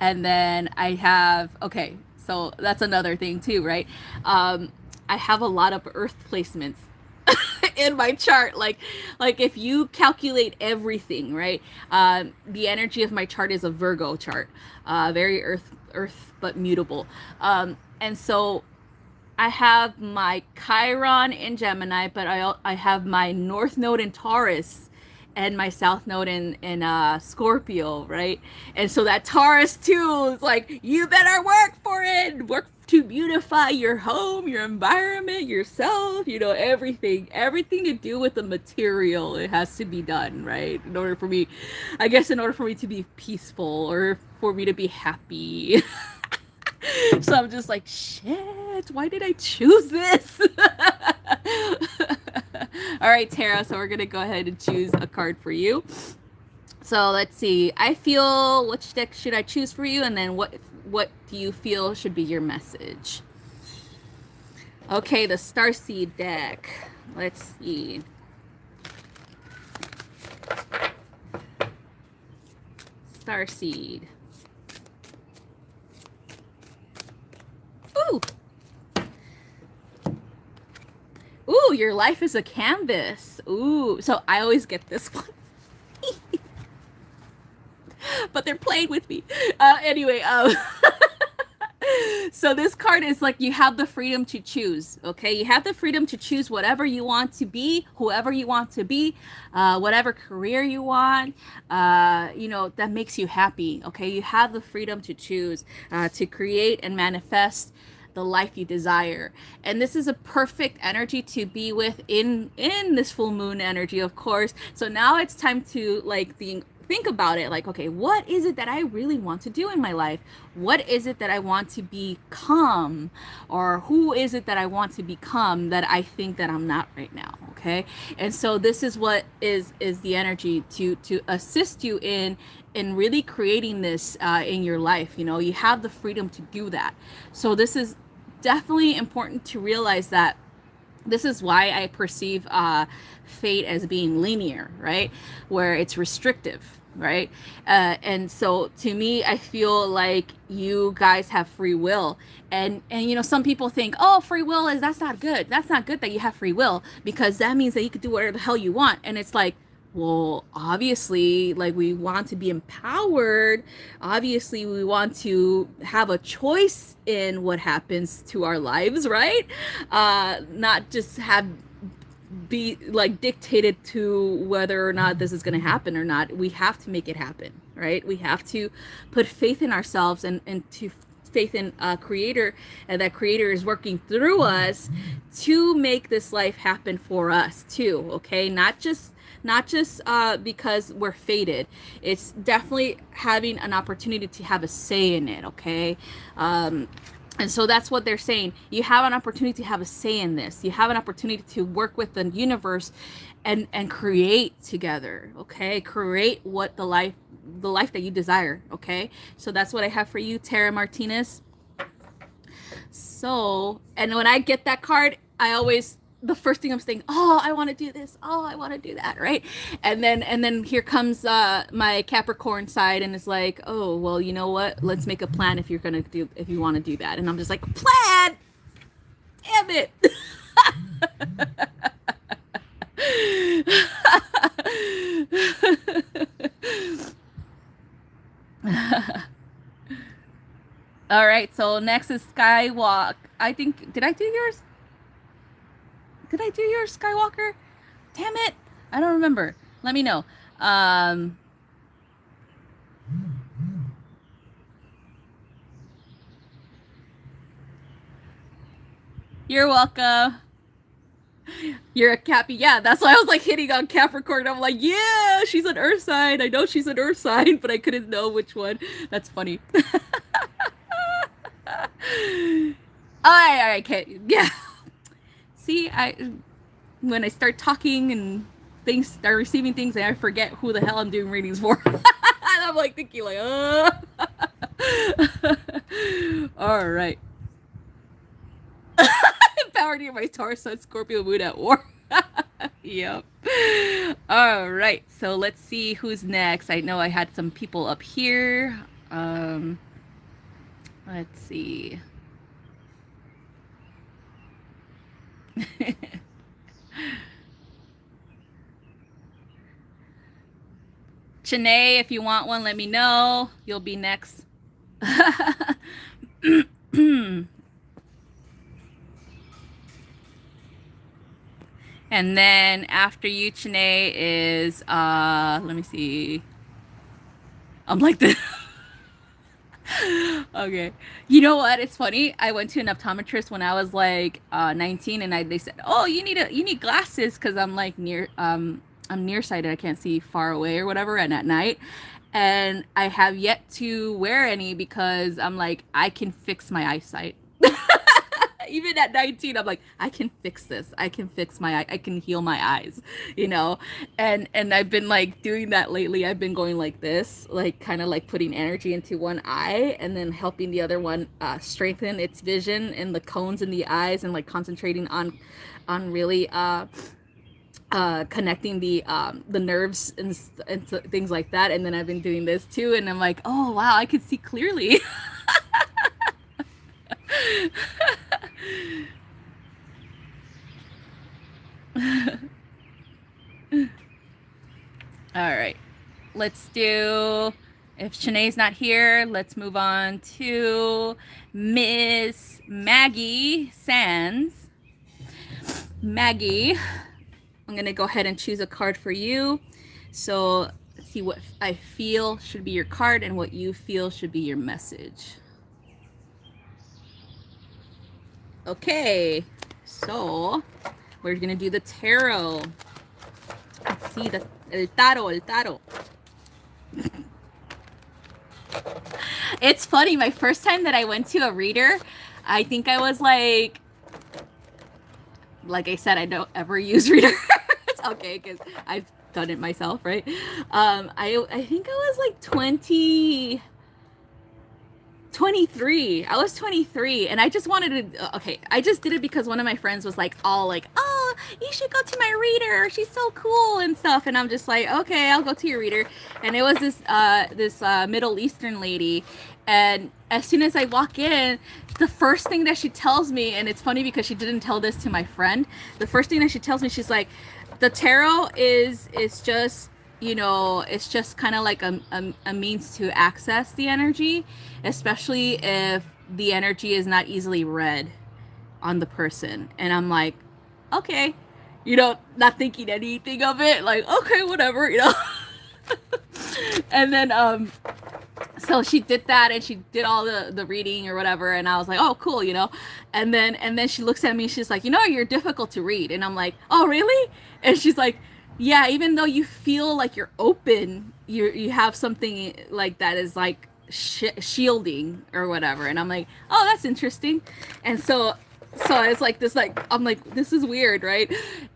And then I have, okay, so that's another thing too, right? I have a lot of earth placements in my chart. Like if you calculate everything, right? The energy of my chart is a Virgo chart, very earth but mutable. And so I have my Chiron in Gemini, but I have my North Node in Taurus and my South Node in Scorpio, right? And so that Taurus too is like, you better work for it, work to beautify your home, your environment, yourself, you know, everything to do with the material, it has to be done, right? In order for me, I guess, in order for me to be peaceful or for me to be happy. So I'm just like, shit, why did I choose this? All right, Tara, so we're going to go ahead and choose a card for you. So let's see. I feel, which deck should I choose for you? And then what do you feel should be your message? Okay, the Starseed deck. Let's see. Starseed. Ooh. Ooh, your life is a canvas. Ooh, so I always get this one. But they're playing with me. Anyway, so this card is like, you have the freedom to choose, okay? You have the freedom to choose whatever you want to be, whoever you want to be, whatever career you want, you know, that makes you happy, okay? You have the freedom to choose, to create and manifest the life you desire. And this is a perfect energy to be with in this full moon energy, of course. So now it's time to like think about it, like, okay, what is it that I really want to do in my life? What is it that I want to become? Or who is it that I want to become that I think that I'm not right now? Okay. And so this is what is the energy to assist you in really creating this in your life. You know, you have the freedom to do that. So this is definitely important to realize that this is why I perceive fate as being linear, right? Where it's restrictive, right? And so to me, I feel like you guys have free will. And you know, some people think, oh, free will that's not good. That's not good that you have free will, because that means that you could do whatever the hell you want. And it's like, well, obviously, like, we want to be empowered. Obviously, we want to have a choice in what happens to our lives, right? Not just be like dictated to whether or not this is going to happen or not. We have to make it happen, right? We have to put faith in ourselves and to faith in a creator, and that creator is working through us to make this life happen for us too. Okay, not just because we're fated. It's definitely having an opportunity to have a say in it. Okay. And so that's what they're saying. You have an opportunity to have a say in this. You have an opportunity to work with the universe and create together. Okay, create what the life that you desire. Okay, so that's what I have for you, Tara Martinez. So, and when I get that card, I always, the first thing I'm saying, oh, I want to do this, oh, I want to do that, right? And then here comes my Capricorn side, and it's like, oh, well, you know what, let's make a plan if you want to do that. And I'm just like, plan, damn it. All right, so next is Skywalk. I think, did I do yours, Skywalker? Damn it, I don't remember. Let me know. You're welcome. You're a Cappy. Yeah, that's why I was like hitting on Capricorn. I'm like, yeah, she's an Earth sign. I know she's an Earth sign, but I couldn't know which one. That's funny. All right, okay. Yeah. See, when I start talking and things start receiving things, and I forget who the hell I'm doing readings for. And I'm like thinking like, all right. Power near my Taurus Sun Scorpio moon at war. Yep. All right, so let's see who's next. I know I had some people up here. Let's see. Chanae, if you want one, let me know. You'll be next. And then after you, Chanae, is let me see. I'm like this. Okay. You know what? It's funny. I went to an optometrist when I was like 19, and they said, "Oh, you need glasses because I'm like I'm nearsighted. I can't see far away or whatever, and at night." And I have yet to wear any because I'm like, I can fix my eyesight. Even at 19, I'm like, I can fix this. I can fix my eye. I can heal my eyes, you know? And I've been like doing that lately. I've been going like this, like kind of like putting energy into one eye and then helping the other one strengthen its vision and the cones in the eyes, and like concentrating on really connecting the nerves and things like that. And then I've been doing this too, and I'm like, oh wow, I can see clearly. All right, let's do, if Shanae's not here, let's move on to Miss Maggie Sands. Maggie, I'm gonna go ahead and choose a card for you. So let's see what I feel should be your card and what you feel should be your message. Okay, so we're gonna do the tarot. Let's see el tarot. It's funny, my first time that I went to a reader, I think I was like I said, I don't ever use readers. Okay, because I've done it myself, right? I think I was like 23. I was 23, and I just wanted to, okay, I just did it because one of my friends was like, all like, oh, you should go to my reader, she's so cool and stuff. And I'm just like, okay, I'll go to your reader. And it was this Middle Eastern lady, and as soon as I walk in, the first thing that she tells me, and it's funny because she didn't tell this to my friend, the first thing that she tells me, she's like, the tarot is just, you know, it's just kind of like a means to access the energy, especially if the energy is not easily read on the person. And I'm like, okay, you know, not thinking anything of it, like, okay, whatever, you know. And then so she did that, and she did all the reading or whatever, and I was like, oh cool, you know. And then she looks at me, she's like, you know, you're difficult to read. And I'm like, oh really? And she's like, yeah, even though you feel like you're open, you have something like that is like shielding or whatever. And I'm like, oh, that's interesting. And so it's like this, like, I'm like, this is weird, right?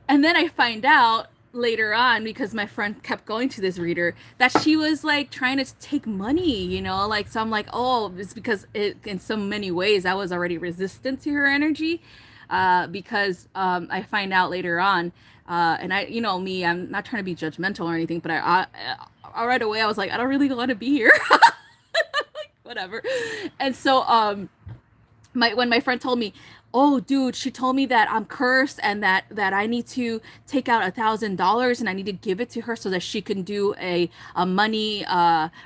And then I find out later on, because my friend kept going to this reader, that she was like trying to take money, you know, like, so I'm like, oh, it's because in so many ways I was already resistant to her energy, because I find out later on, and I, you know me, I'm not trying to be judgmental or anything, but I right away I was like, I don't really want to be here. Whatever. And so when my friend told me, oh dude, she told me that I'm cursed, and that I need to take out $1,000 and I need to give it to her so that she can do a money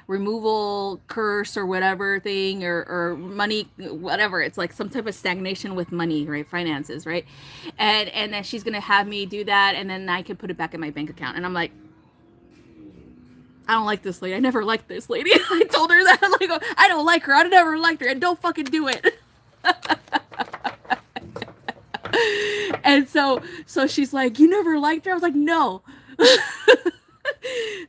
removal curse or whatever thing, or money, whatever. It's like some type of stagnation with money, right? Finances, right? And then she's gonna have me do that, and then I can put it back in my bank account. And I'm like, I don't like this lady. I never liked this lady. I told her that. I'm like, I don't like her. I never liked her, and don't fucking do it. And so she's like, you never liked her? I was like, no.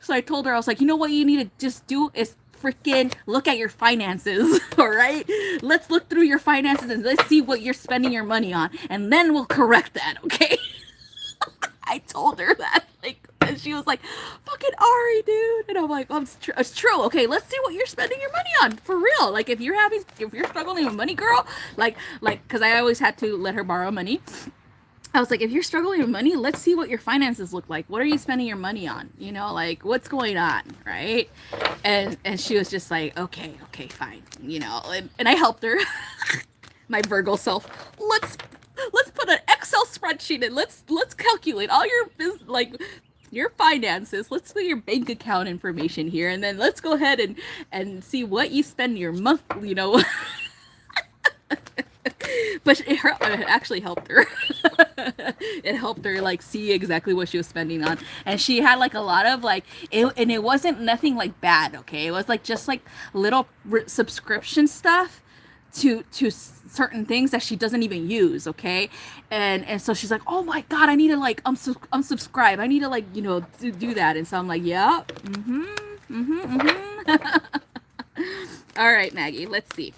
So I told her, I was like, you know what you need to just do is freaking look at your finances. All right, let's look through your finances and let's see what you're spending your money on, and then we'll correct that, okay? I told her that, like, and she was like, fucking Ari, dude. And I'm like, oh, it's true. Okay, let's see what you're spending your money on, for real. Like, if you're struggling with money, girl, like, because I always had to let her borrow money. I was like, if you're struggling with money, let's see what your finances look like. What are you spending your money on? You know, like, what's going on, right? And she was just like, okay, fine, you know. And I helped her, my Virgo self. Let's put an Excel spreadsheet and let's calculate all your your finances. Let's do your bank account information here, and then let's go ahead and see what you spend your month, you know. But it actually helped her. It helped her like see exactly what she was spending on, and she had like a lot of like and it wasn't nothing like bad. Okay, it was like just like little subscription stuff to certain things that she doesn't even use. Okay, and so she's like, oh my god, I need to like unsubscribe. I need to like, you know, do that. And so I'm like, yeah, all right, Maggie, let's see.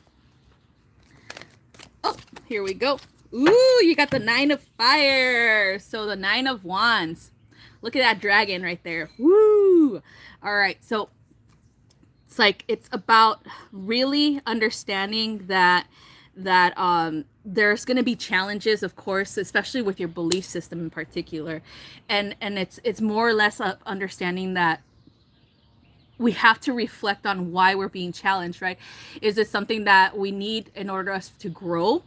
Oh, here we go. Ooh, you got the 9 of Fire. So the 9 of Wands. Look at that dragon right there. Woo! All right, so it's like it's about really understanding that there's going to be challenges, of course, especially with your belief system in particular, and it's more or less understanding that we have to reflect on why we're being challenged, right? Is it something that we need in order us to grow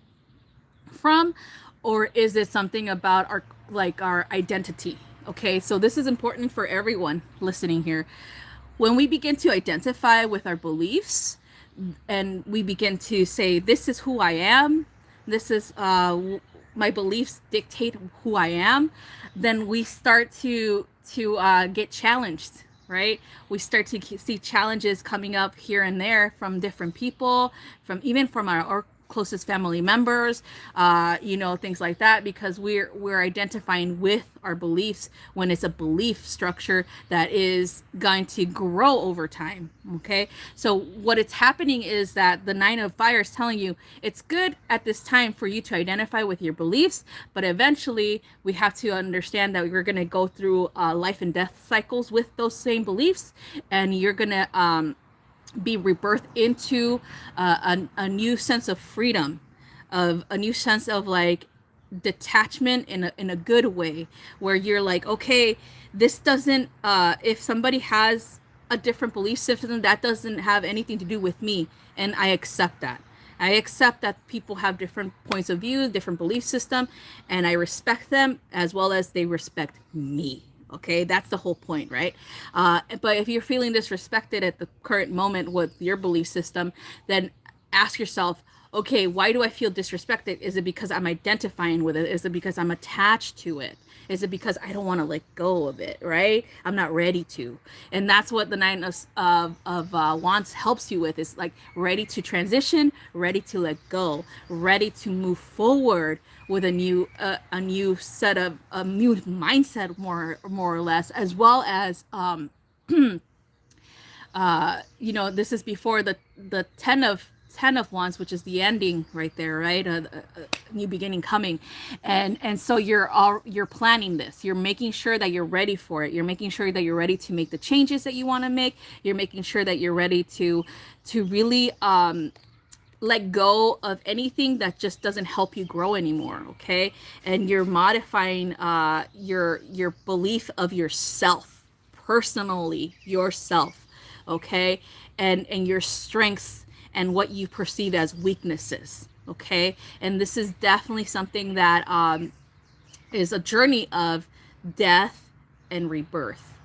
from, or is it something about our identity? Okay, so this is important for everyone listening here. When we begin to identify with our beliefs and we begin to say, this is who I am, this is my beliefs dictate who I am, then we start to get challenged, right? We start to see challenges coming up here and there from different people, from our closest family members, you know, things like that, because we're identifying with our beliefs when it's a belief structure that is going to grow over time. Okay, so what it's happening is that the 9 of Fire is telling you it's good at this time for you to identify with your beliefs, but eventually we have to understand that we're going to go through life and death cycles with those same beliefs, and you're going to be rebirthed into a new sense of freedom, of a new sense of like detachment in a good way, where you're like, okay, this doesn't if somebody has a different belief system, that doesn't have anything to do with me, and I accept that. I accept that people have different points of view, different belief system, and I respect them as well as they respect me. Okay, that's the whole point, right? But if you're feeling disrespected at the current moment with your belief system, then ask yourself, okay, why do I feel disrespected? Is it because I'm identifying with it? Is it because I'm attached to it? Is it because I don't want to let go of it, right? I'm not ready to. And that's what the 9 of Wands helps you with, is like ready to transition, ready to let go, ready to move forward with a new set of a new mindset, more or less, as well as you know, this is before the 10 of Wands, which is the ending right there, right? A new beginning coming, and so you're planning this. You're making sure that you're ready for it. You're making sure that you're ready to make the changes that you want to make. You're making sure that you're ready to really let go of anything that just doesn't help you grow anymore. Okay, and you're modifying your belief of yourself, personally, yourself. Okay, and your strengths and what you perceive as weaknesses. Okay, and this is definitely something that is a journey of death and rebirth,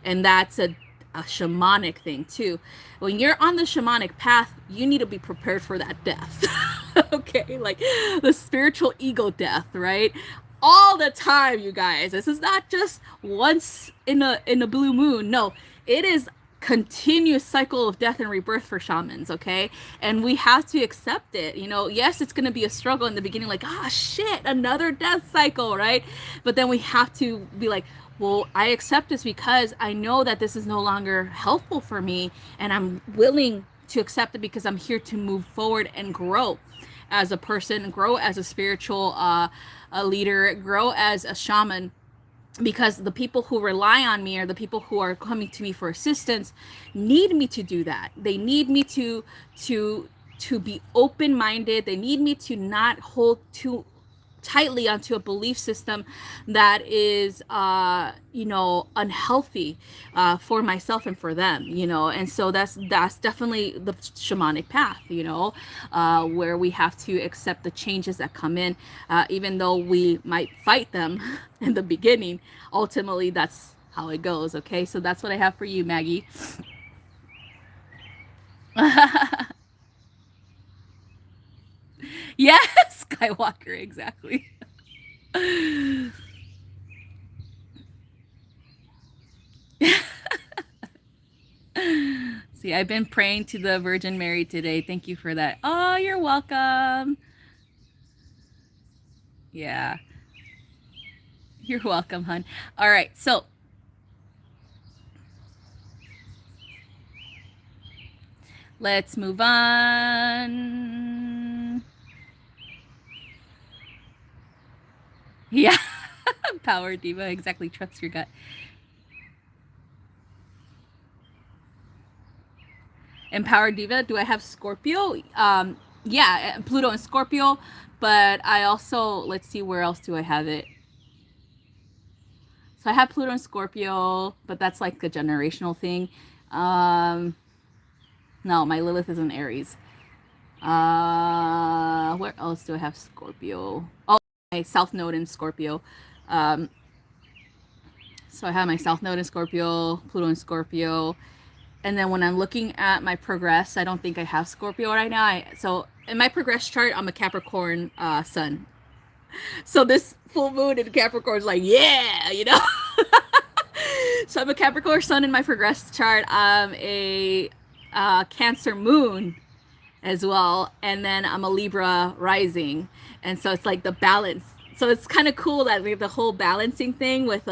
and that's a shamanic thing too. When you're on the shamanic path, you need to be prepared for that death. Okay, like the spiritual ego death, right? All the time, you guys. This is not just once in a blue moon. No, it is continuous cycle of death and rebirth for shamans. Okay, and we have to accept it. You know, yes, it's going to be a struggle in the beginning, like, ah, shit, another death cycle, right? But then we have to be like, well, I accept this because I know that this is no longer helpful for me, and I'm willing to accept it because I'm here to move forward and grow as a person, grow as a spiritual a leader, grow as a shaman, because the people who rely on me, or the people who are coming to me for assistance, need me to do that. They need me to be open-minded. They need me to not hold too tightly onto a belief system that is you know, unhealthy for myself and for them, you know. And so that's definitely the shamanic path, you know, where we have to accept the changes that come in, even though we might fight them in the beginning. Ultimately, that's how it goes. Okay, so that's what I have for you, Maggie. Yes, Skywalker, exactly. See, I've been praying to the Virgin Mary today. Thank you for that. Oh, you're welcome. Yeah, you're welcome, hun. All right, so let's move on. Yeah, Power Diva, exactly. Trust your gut. Empowered Diva, do I have Scorpio? Yeah, Pluto and Scorpio, but I also, let's see, where else do I have it? So I have Pluto and Scorpio, but that's like a generational thing. Um, no, my Lilith is in Aries. Where else do I have Scorpio? Oh, my South Node in Scorpio. Um, so I have my South Node in Scorpio, Pluto in Scorpio. And then when I'm looking at my progress, I don't think I have Scorpio right now. So in my progress chart, I'm a Capricorn sun. So this full moon in Capricorn is like, yeah, you know. So I'm a Capricorn sun in my progress chart. I'm a Cancer moon as well, and then I'm a Libra rising, and so it's like the balance. So it's kind of cool that we have the whole balancing thing with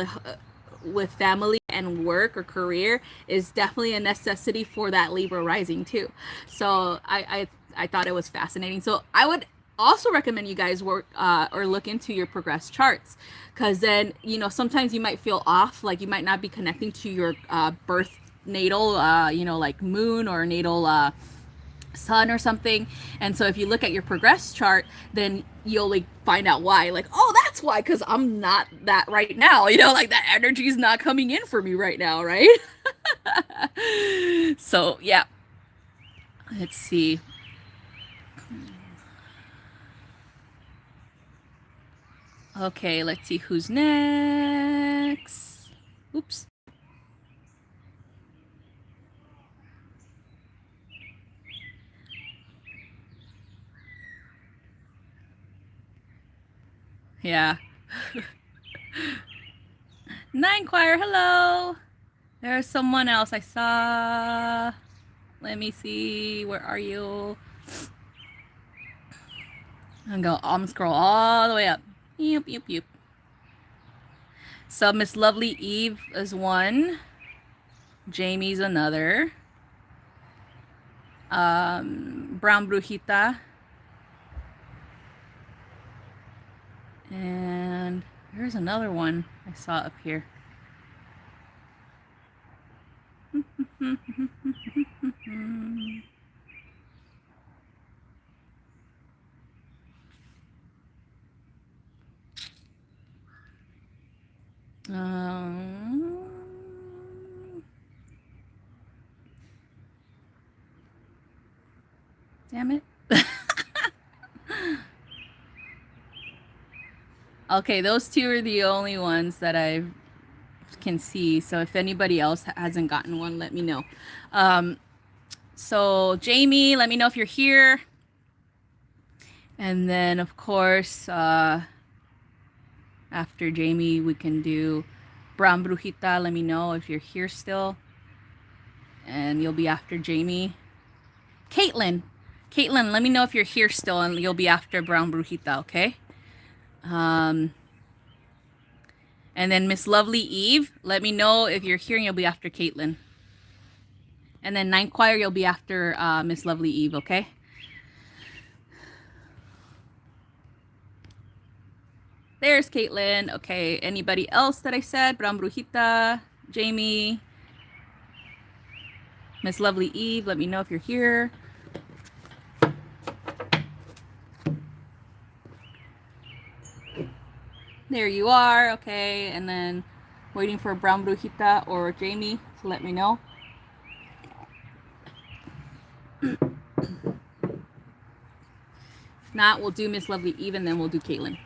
family and work or career is definitely a necessity for that Libra rising too. So I thought it was fascinating. So I would also recommend you guys work or look into your progress charts, because then sometimes you might feel off, like you might not be connecting to your birth natal like moon or natal sun or something. And so if you look at your progress chart, then you'll like find out why, like, oh, that's why, because I'm not that right now, like that energy is not coming in for me right now, right? So yeah, let's see. Okay, let's see who's next. Oops. Yeah. Nine Choir, hello. There's someone else I saw. Let me see. Where are you? I'm gonna scroll all the way up. Yep. So Miss Lovely Eve is one. Jamie's another. Brown Brujita. And there's another one I saw up here. Damn it. Okay, those two are the only ones that I can see. So if anybody else hasn't gotten one, let me know. So Jamie, let me know if you're here. And then of course, after Jamie, we can do Brown Brujita. Let me know if you're here still. And you'll be after Jamie. Caitlin, let me know if you're here still, and you'll be after Brown Brujita, okay? And then Miss Lovely Eve, let me know if you're here, and you'll be after Caitlin. And then Ninth Choir, you'll be after Miss Lovely Eve, okay? There's Caitlin. Okay, anybody else that I said? Brown Brujita, Jamie, Miss Lovely Eve, let me know if you're here. There you are. Okay, and then waiting for Brown Brujita or Jamie to let me know. If not, we'll do Miss Lovely Eve, and then we'll do Caitlin.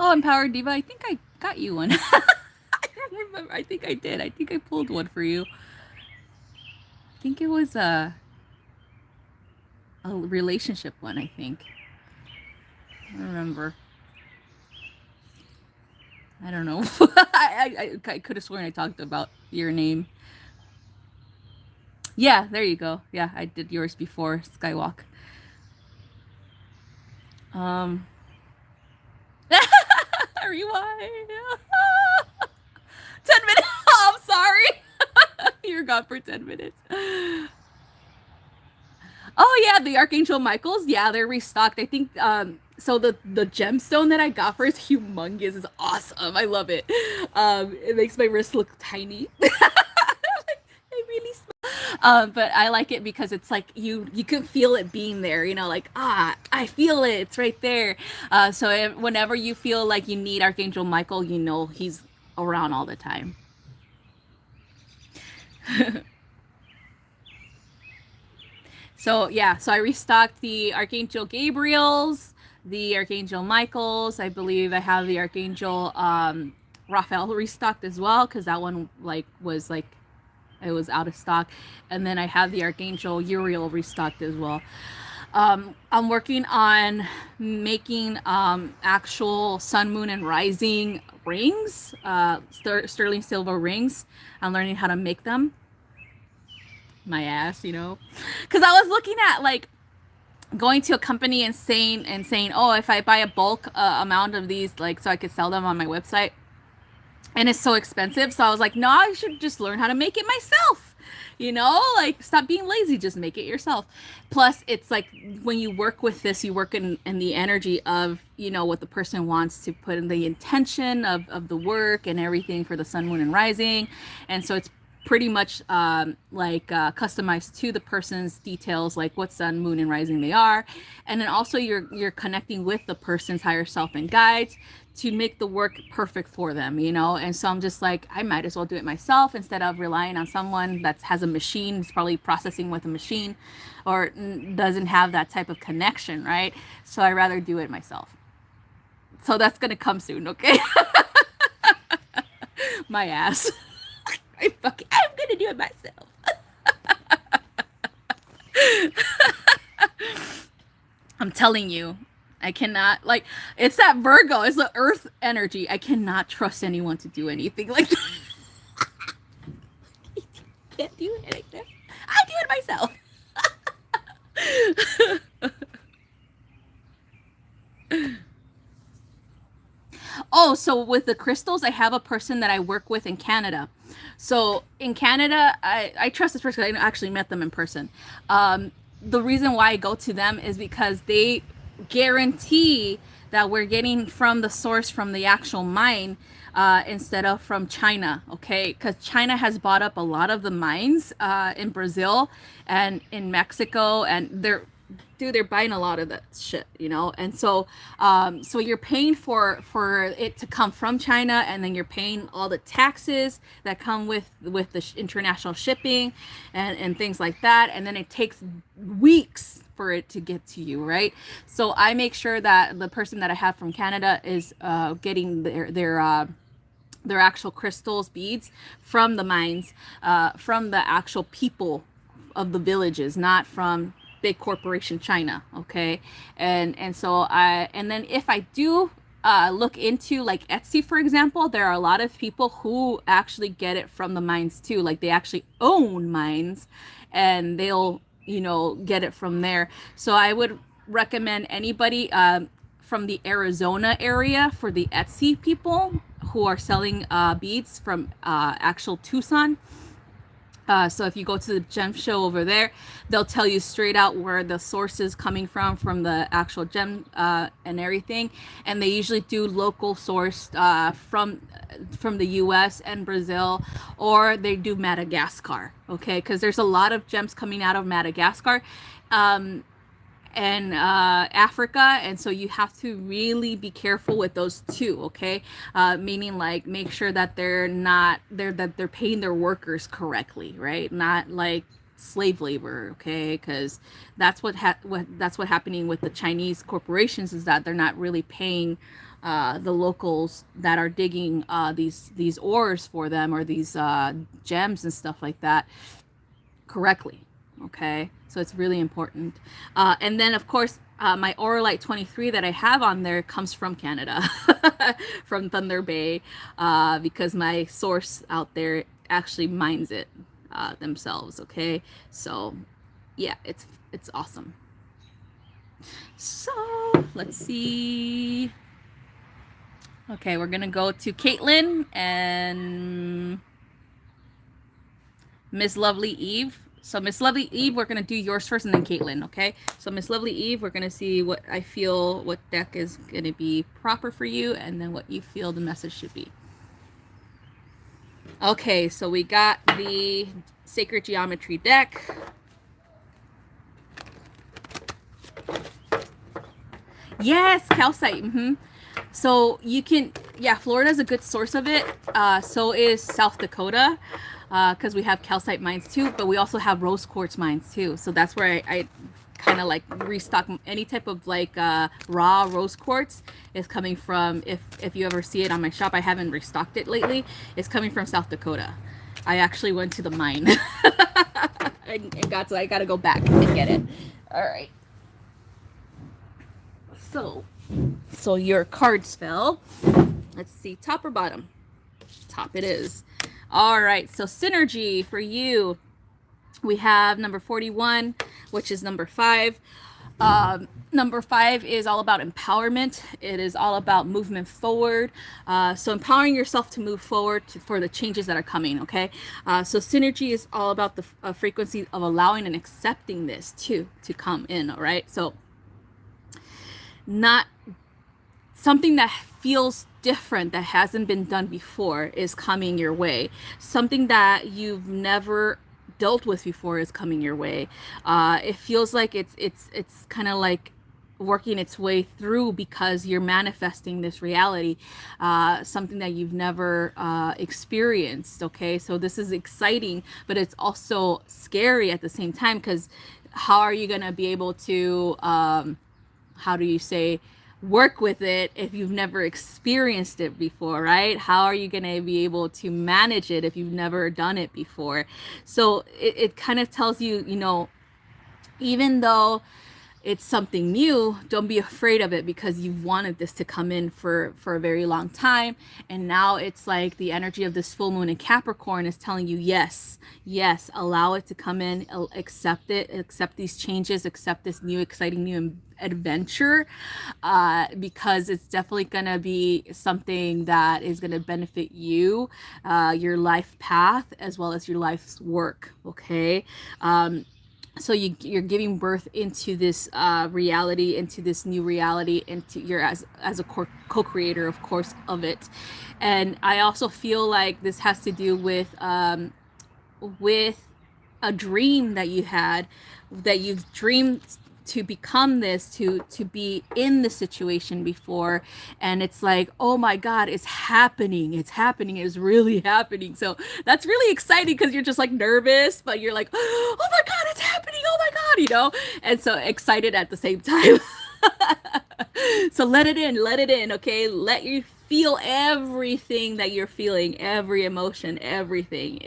Oh, Empowered Diva, I think I got you one. I don't remember. I think I did. I think I pulled one for you. I think it was a relationship one, I think. I don't remember. I don't know. I could have sworn I talked about your name. Yeah, there you go. Yeah, I did yours before Skywalk. Um, rewind. 10 minutes. Oh, I'm sorry. You're gone for 10 minutes. Oh yeah, the Archangel Michaels. Yeah, they're restocked. I think so the gemstone that I got for is humongous. It's awesome. I love it. It makes my wrist look tiny. They really small. But I like it because it's like you can feel it being there, you know, like I feel it. It's right there. Whenever you feel like you need Archangel Michael, you know he's around all the time. So yeah, so I restocked the Archangel Gabriels, the Archangel Michaels. I believe I have the Archangel Raphael restocked as well because that one was like it was out of stock, and then I have the Archangel Uriel restocked as well. I'm working on making actual sun, moon, and rising rings, sterling silver rings. I'm learning how to make them. My ass, you know, because I was looking at like going to a company and saying, oh, if I buy a bulk amount of these, like, so I could sell them on my website, and it's so expensive. So I was like, no, I should just learn how to make it myself. You know, like stop being lazy, just make it yourself. Plus, it's like when you work with this, you work in the energy of, you know, what the person wants to put in the intention of the work and everything for the sun, moon, and rising. And so it's pretty much customized to the person's details, like what sun, moon, and rising they are. And then also you're connecting with the person's higher self and guides to make the work perfect for them, you know. And so I'm just like, I might as well do it myself instead of relying on someone that has a machine, it's probably processing with a machine, or doesn't have that type of connection, right? So I rather do it myself. So that's gonna come soon, okay? My ass. I'm gonna do it myself. I'm telling you, I cannot, like, it's that Virgo, it's the earth energy. I cannot trust anyone to do anything like that. Can't do it like that. I do it myself. Oh, so with the crystals, I have a person that I work with in Canada. So in Canada, I trust this person. I actually met them in person. The reason why I go to them is because they guarantee that we're getting from the source, from the actual mine, instead of from China. Okay, because China has bought up a lot of the mines in Brazil and in Mexico, and they're buying a lot of that shit, you know. And so so you're paying for it to come from China, and then you're paying all the taxes that come with the international shipping and things like that, and then it takes weeks for it to get to you, right? So I make sure that the person that I have from Canada is getting their actual crystals, beads from the mines, from the actual people of the villages, not from big corporation China. Okay. And so and then if I do look into like Etsy, for example, there are a lot of people who actually get it from the mines too. Like they actually own mines, and they'll, you know, get it from there. So I would recommend anybody from the Arizona area for the Etsy people who are selling beads from actual Tucson. So if you go to the gem show over there, they'll tell you straight out where the source is coming from the actual gem and everything. And they usually do local sourced from the U.S. and Brazil, or they do Madagascar. Okay, because there's a lot of gems coming out of Madagascar. And Africa, and so you have to really be careful with those two. Okay, meaning like make sure that they're paying their workers correctly, right? Not like slave labor, okay? Because that's what's happening with the Chinese corporations, is that they're not really paying the locals that are digging these ores for them, or these gems and stuff like that, correctly. Okay, so it's really important. And then of course, my Oralite 23 that I have on there comes from Canada, from Thunder Bay, because my source out there actually mines it themselves. Okay, so yeah, it's awesome. So let's see. Okay, we're gonna go to Caitlin and Miss Lovely Eve. So Miss Lovely Eve, we're gonna do yours first, and then Caitlin. Okay. So Miss Lovely Eve, we're gonna see what I feel, what deck is gonna be proper for you, and then what you feel the message should be. Okay, so we got the Sacred Geometry deck. Yes, calcite. So you can, yeah, Florida's a good source of it. So is South Dakota, because we have calcite mines too, but we also have rose quartz mines too. So that's where I kind of like restock any type of like raw rose quartz is coming from. If you ever see it on my shop, I haven't restocked it lately. It's coming from South Dakota. I actually went to the mine and so I gotta go back and get it. All right. So your cards fell. Let's see, top or bottom? Top it is. All right, so synergy for you. We have number 41, which is number 5. Number 5 is all about empowerment. It is all about movement forward. So empowering yourself to move forward for the changes that are coming, okay? So synergy is all about the frequency of allowing and accepting this to come in, all right? So not something that feels different, that hasn't been done before, is coming your way. Something that you've never dealt with before is coming your way. It feels like it's kind of like working its way through because you're manifesting this reality, something that you've never experienced. Okay, so this is exciting, but it's also scary at the same time, because how are you gonna be able to how do you say, work with it if you've never experienced it before, right? How are you going to be able to manage it if you've never done it before? So it kind of tells you, you know, even though it's something new, don't be afraid of it, because you've wanted this to come in for a very long time. And now it's like the energy of this full moon in Capricorn is telling you, yes, allow it to come in, accept it, accept these changes, accept this new exciting new adventure, because it's definitely going to be something that is going to benefit you, your life path, as well as your life's work. Okay. So you're giving birth into this reality, into this new reality, into you're as a co-creator, of course, of it. And I also feel like this has to do with a dream that you had, that you've dreamed to become this, to be in the situation before, and it's like, oh my god, it's happening, it's really happening. So that's really exciting, because you're just like nervous, but you're like, oh my god, it's happening, oh my god, you know, and so excited at the same time. So let it in, okay? Let you feel everything that you're feeling, every emotion, everything.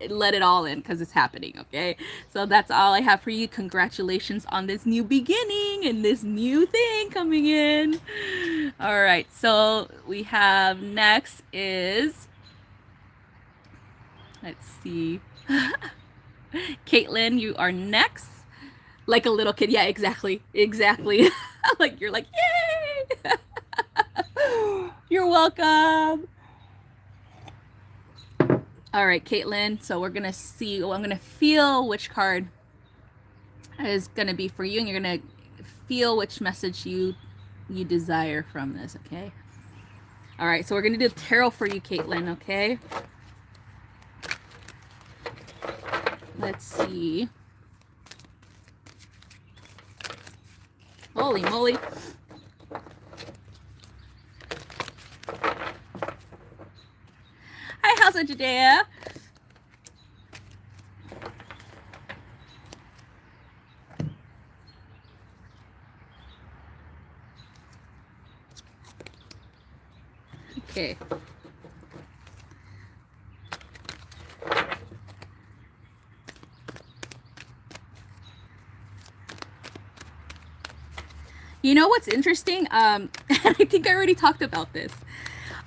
Let it all in, because it's happening, okay? So that's all I have for you. Congratulations on this new beginning and this new thing coming in. All right, so we have next is, let's see. Caitlin, you are next. Like a little kid. Yeah, exactly. Like you're like, yay! You're welcome. All right, Caitlin. So we're gonna see. I'm gonna feel which card is gonna be for you, and you're gonna feel which message you desire from this. Okay. All right. So we're gonna do tarot for you, Caitlin. Okay. Let's see. Holy moly. Hi, how's it, Judea? Okay. You know what's interesting? I think I already talked about this.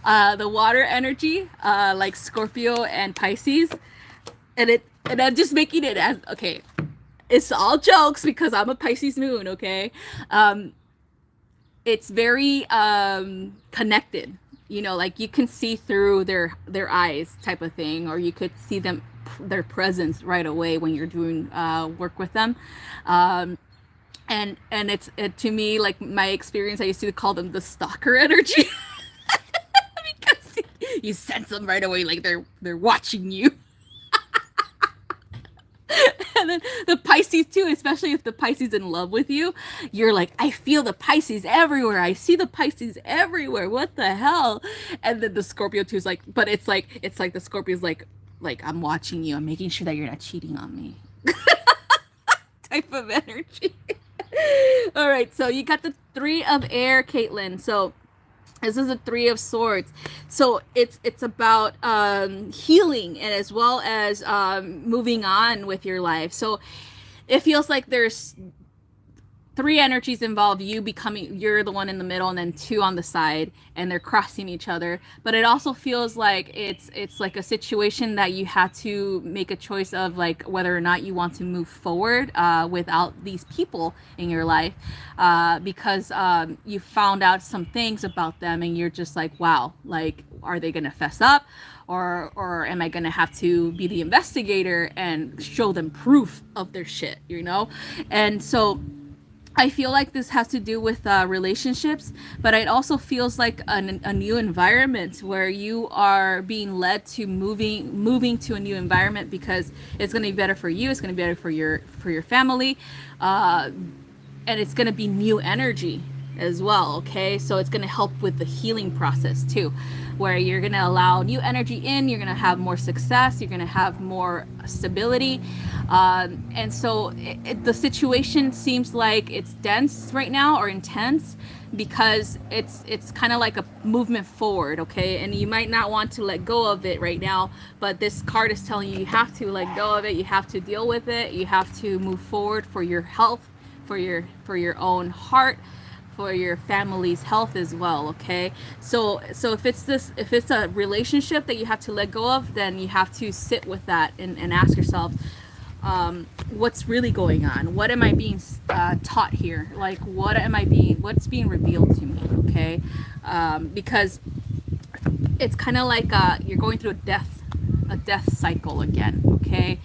The water energy, like Scorpio and Pisces, and I'm just making it as okay. It's all jokes because I'm a Pisces moon. Okay, it's very connected. You know, like you can see through their eyes, type of thing, or you could see their presence right away when you're doing work with them. Um, and to me, like my experience, I used to call them the stalker energy because you sense them right away, like they're watching you. And then the Pisces too, especially if the Pisces in love with you, you're like, I feel the Pisces everywhere. I see the Pisces everywhere. What the hell? And then the Scorpio too is like, but it's like the Scorpio's like I'm watching you. I'm making sure that you're not cheating on me. Type of energy. All right, so you got the Three of Air, Caitlin. So this is a Three of Swords. So it's about healing and as well as moving on with your life. So it feels like there's three energies involved, you're the one in the middle and then two on the side, and they're crossing each other. But it also feels like it's like a situation that you have to make a choice of like whether or not you want to move forward without these people in your life, because you found out some things about them and you're just like, wow, like are they gonna fess up, or am I gonna have to be the investigator and show them proof of their shit, you know? And so I feel like this has to do with relationships, but it also feels like a new environment where you are being led to moving to a new environment because it's going to be better for you. It's going to be better for your family, and it's going to be new energy as well. Okay, so it's going to help with the healing process too, where you're going to allow new energy in. You're going to have more success. You're going to have more stability, and so the situation seems like it's dense right now or intense because it's kind of like a movement forward. Okay, and you might not want to let go of it right now, but this card is telling you have to let go of it. You have to deal with it. You have to move forward for your health, for your own heart, for your family's health as well. Okay, so if it's a relationship that you have to let go of, then you have to sit with that and ask yourself, what's really going on? What am I being taught here? Like what's being revealed to me? Okay, because it's kind of like you're going through a death cycle again. Okay,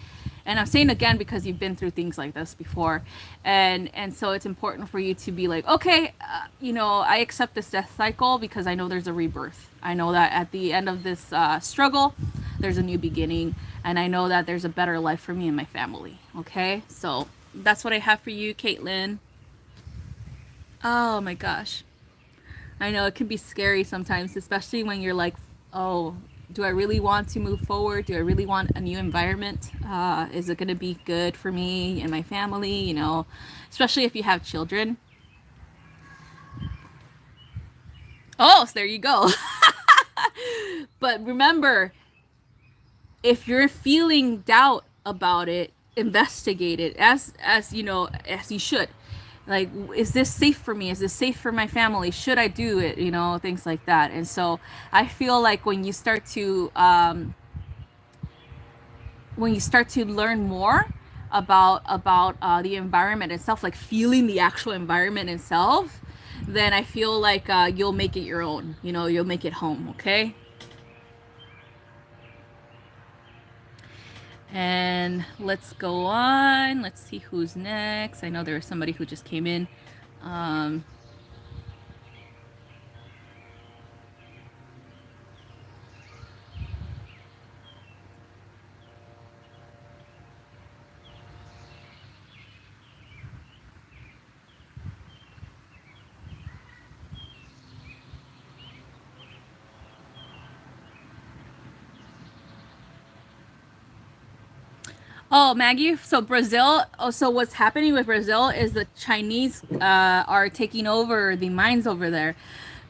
and I'm saying again because you've been through things like this before, and so it's important for you to be like, okay, I accept this death cycle because I know there's a rebirth. I know that at the end of this struggle, there's a new beginning, and I know that there's a better life for me and my family. Okay, so that's what I have for you, Caitlin. Oh my gosh, I know it can be scary sometimes, especially when you're like, oh, do I really want to move forward? Do I really want a new environment? Is it going to be good for me and my family? Especially if you have children. Oh, so there you go. But remember, if you're feeling doubt about it, investigate it as you should. Like, is this safe for me? Is this safe for my family? Should I do it? Things like that. And so I feel like when you start to learn more about the environment itself, like feeling the actual environment itself, then I feel like you'll make it your own. You'll make it home. Okay. And let's go on. Let's see who's next. I know there was somebody who just came in. Oh, Maggie. So Brazil. So what's happening with Brazil is the Chinese are taking over the mines over there.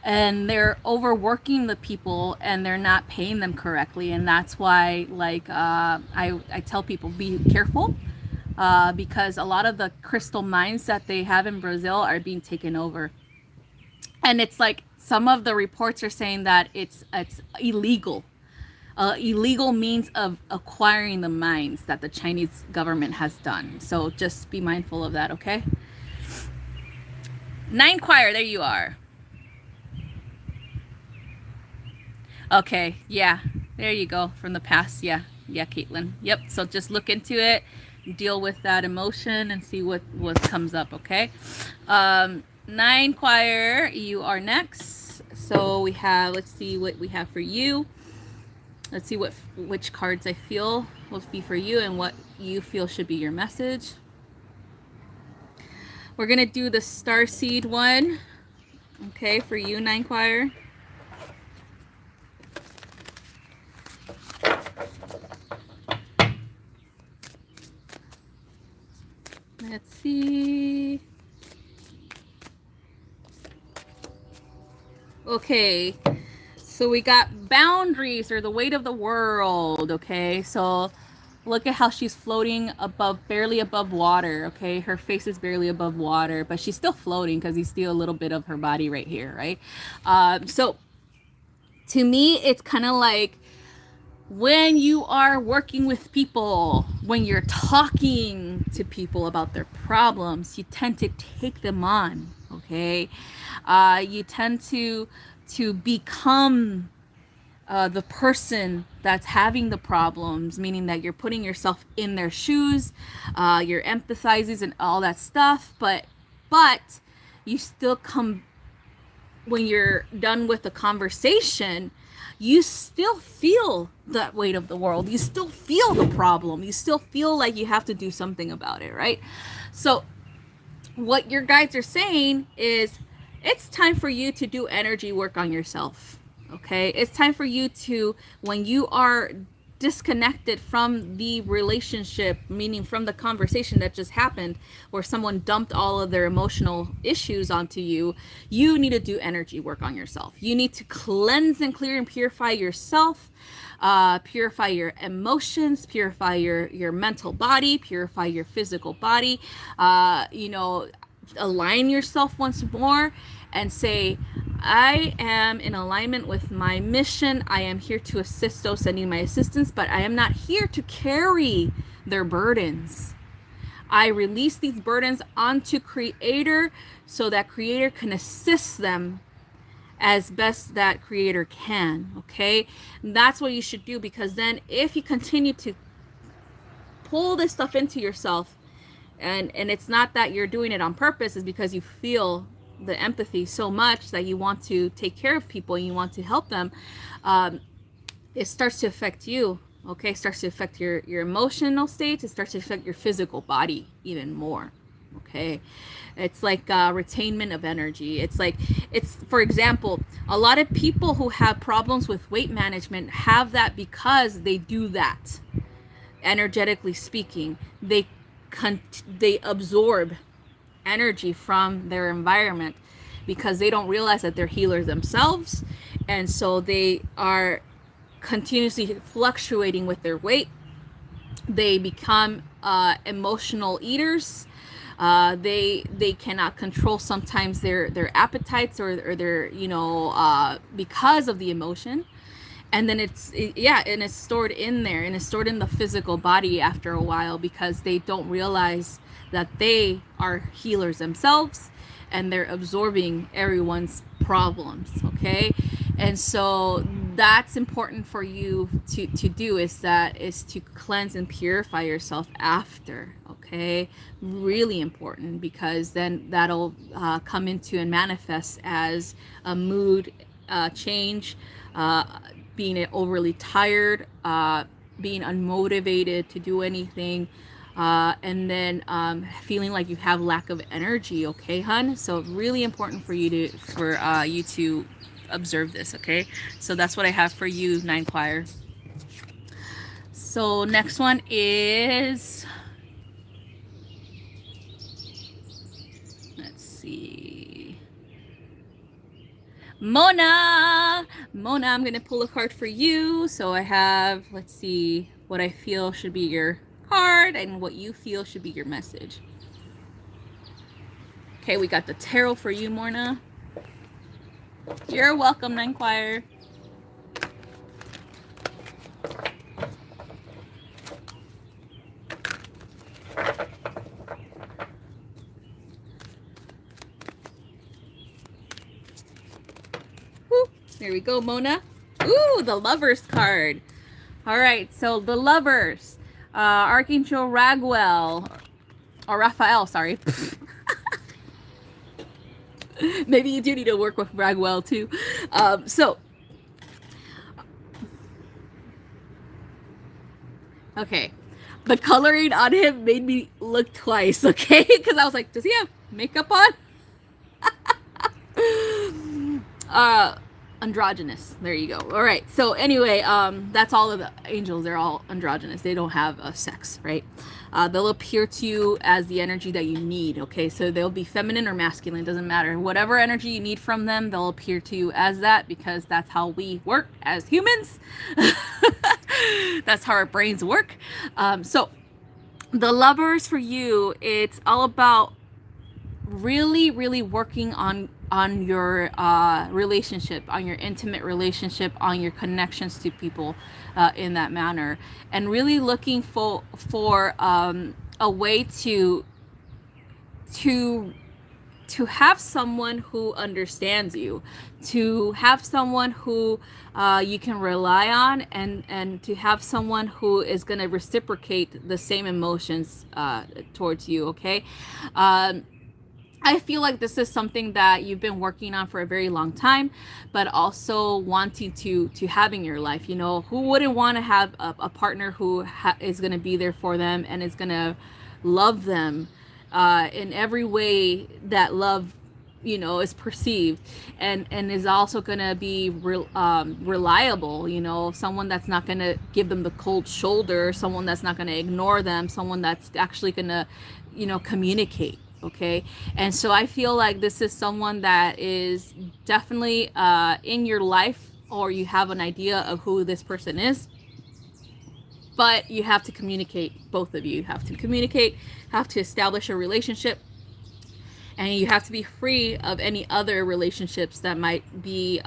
and they're overworking the people and they're not paying them correctly. And that's why, like, I tell people, be careful, because a lot of the crystal mines that they have in Brazil are being taken over. And it's like some of the reports are saying that it's illegal, illegal means of acquiring the mines that the Chinese government has done. So just be mindful of that, okay? Nine Choir, there you are. Okay, yeah, there you go, from the past. Yeah, Caitlin. Yep, so just look into it, deal with that emotion, and see what comes up, okay? Nine Choir, you are next. So we have, let's see what we have for you. Let's see which cards I feel will be for you and what you feel should be your message. We're gonna do the Star Seed one, okay, for you, Nine Choir. Let's see. Okay, so we got boundaries, or the weight of the world. Okay, so look at how she's floating above, barely above water. Okay, her face is barely above water, but she's still floating because you see a little bit of her body right here, right? So to me, it's kind of like when you are working with people, when you're talking to people about their problems, you tend to take them on, okay? You tend to become the person that's having the problems, meaning that you're putting yourself in their shoes, you're empathizing and all that stuff, but you still come, when you're done with the conversation, you still feel that weight of the world. You still feel the problem. You still feel like you have to do something about it, right? So what your guides are saying is it's time for you to do energy work on yourself, okay? It's time for you to, when you are disconnected from the relationship, meaning from the conversation that just happened where someone dumped all of their emotional issues onto you, you need to do energy work on yourself. You need to cleanse and clear and purify yourself, purify your emotions, purify your mental body, purify your physical body, align yourself once more and say, I am in alignment with my mission. I am here to assist those that need my assistance, but I am not here to carry their burdens. I release these burdens onto Creator so that Creator can assist them as best that Creator can, okay? And that's what you should do, because then if you continue to pull this stuff into yourself, and it's not that you're doing it on purpose, is because you feel the empathy so much that you want to take care of people and you want to help them, it starts to affect you, okay? It starts to affect your emotional states. It starts to affect your physical body even more, okay? It's like retainment of energy. It's like, it's, for example, a lot of people who have problems with weight management have that because they do that. Energetically speaking, they absorb energy from their environment because they don't realize that they're healers themselves, and so they are continuously fluctuating with their weight. They become emotional eaters. They cannot control sometimes their appetites or their because of the emotion. And then it's stored in there, and it's stored in the physical body after a while, because they don't realize that they are healers themselves and they're absorbing everyone's problems, okay? And so that's important for you to do, is to cleanse and purify yourself after, okay? Really important, because then that'll come into and manifest as a mood change, being overly tired, being unmotivated to do anything, and then feeling like you have lack of energy, okay, hun? So really important for you to observe this, okay? So that's what I have for you, Nine Choir. So next one is, let's see. Mona. Mona, I'm going to pull a card for you. So I have, let's see, what I feel should be your card and what you feel should be your message. Okay, we got the tarot for you, Mona. You're welcome, Nine Choir. Woo. There we go, Mona. Ooh, the Lovers card. All right, so the Lovers. Archangel Raguel. Or Raphael, sorry. Maybe you do need to work with Raguel too. Okay. The coloring on him made me look twice, okay? Because I was like, does he have makeup on? Androgynous. There you go. All right. So anyway, that's all of the angels. They're all androgynous. They don't have a sex, right? They'll appear to you as the energy that you need, okay? So they'll be feminine or masculine, doesn't matter. Whatever energy you need from them, they'll appear to you as that because that's how we work as humans. That's how our brains work. So the Lovers for you, it's all about really, really working on your relationship, on your intimate relationship, on your connections to people in that manner, and really looking for a way to have someone who understands you, to have someone who you can rely on, and to have someone who is going to reciprocate the same emotions towards you, okay? I feel like this is something that you've been working on for a very long time, but also wanting to have in your life. You know, who wouldn't want to have a partner who is going to be there for them and is going to love them in every way that love, you know, is perceived, and is also going to be reliable, you know, someone that's not going to give them the cold shoulder, someone that's not going to ignore them, someone that's actually going to, you know, communicate. Okay. And so I feel like this is someone that is definitely in your life, or you have an idea of who this person is, but you have to communicate. Both of you have to communicate, have to establish a relationship, and you have to be free of any other relationships that might be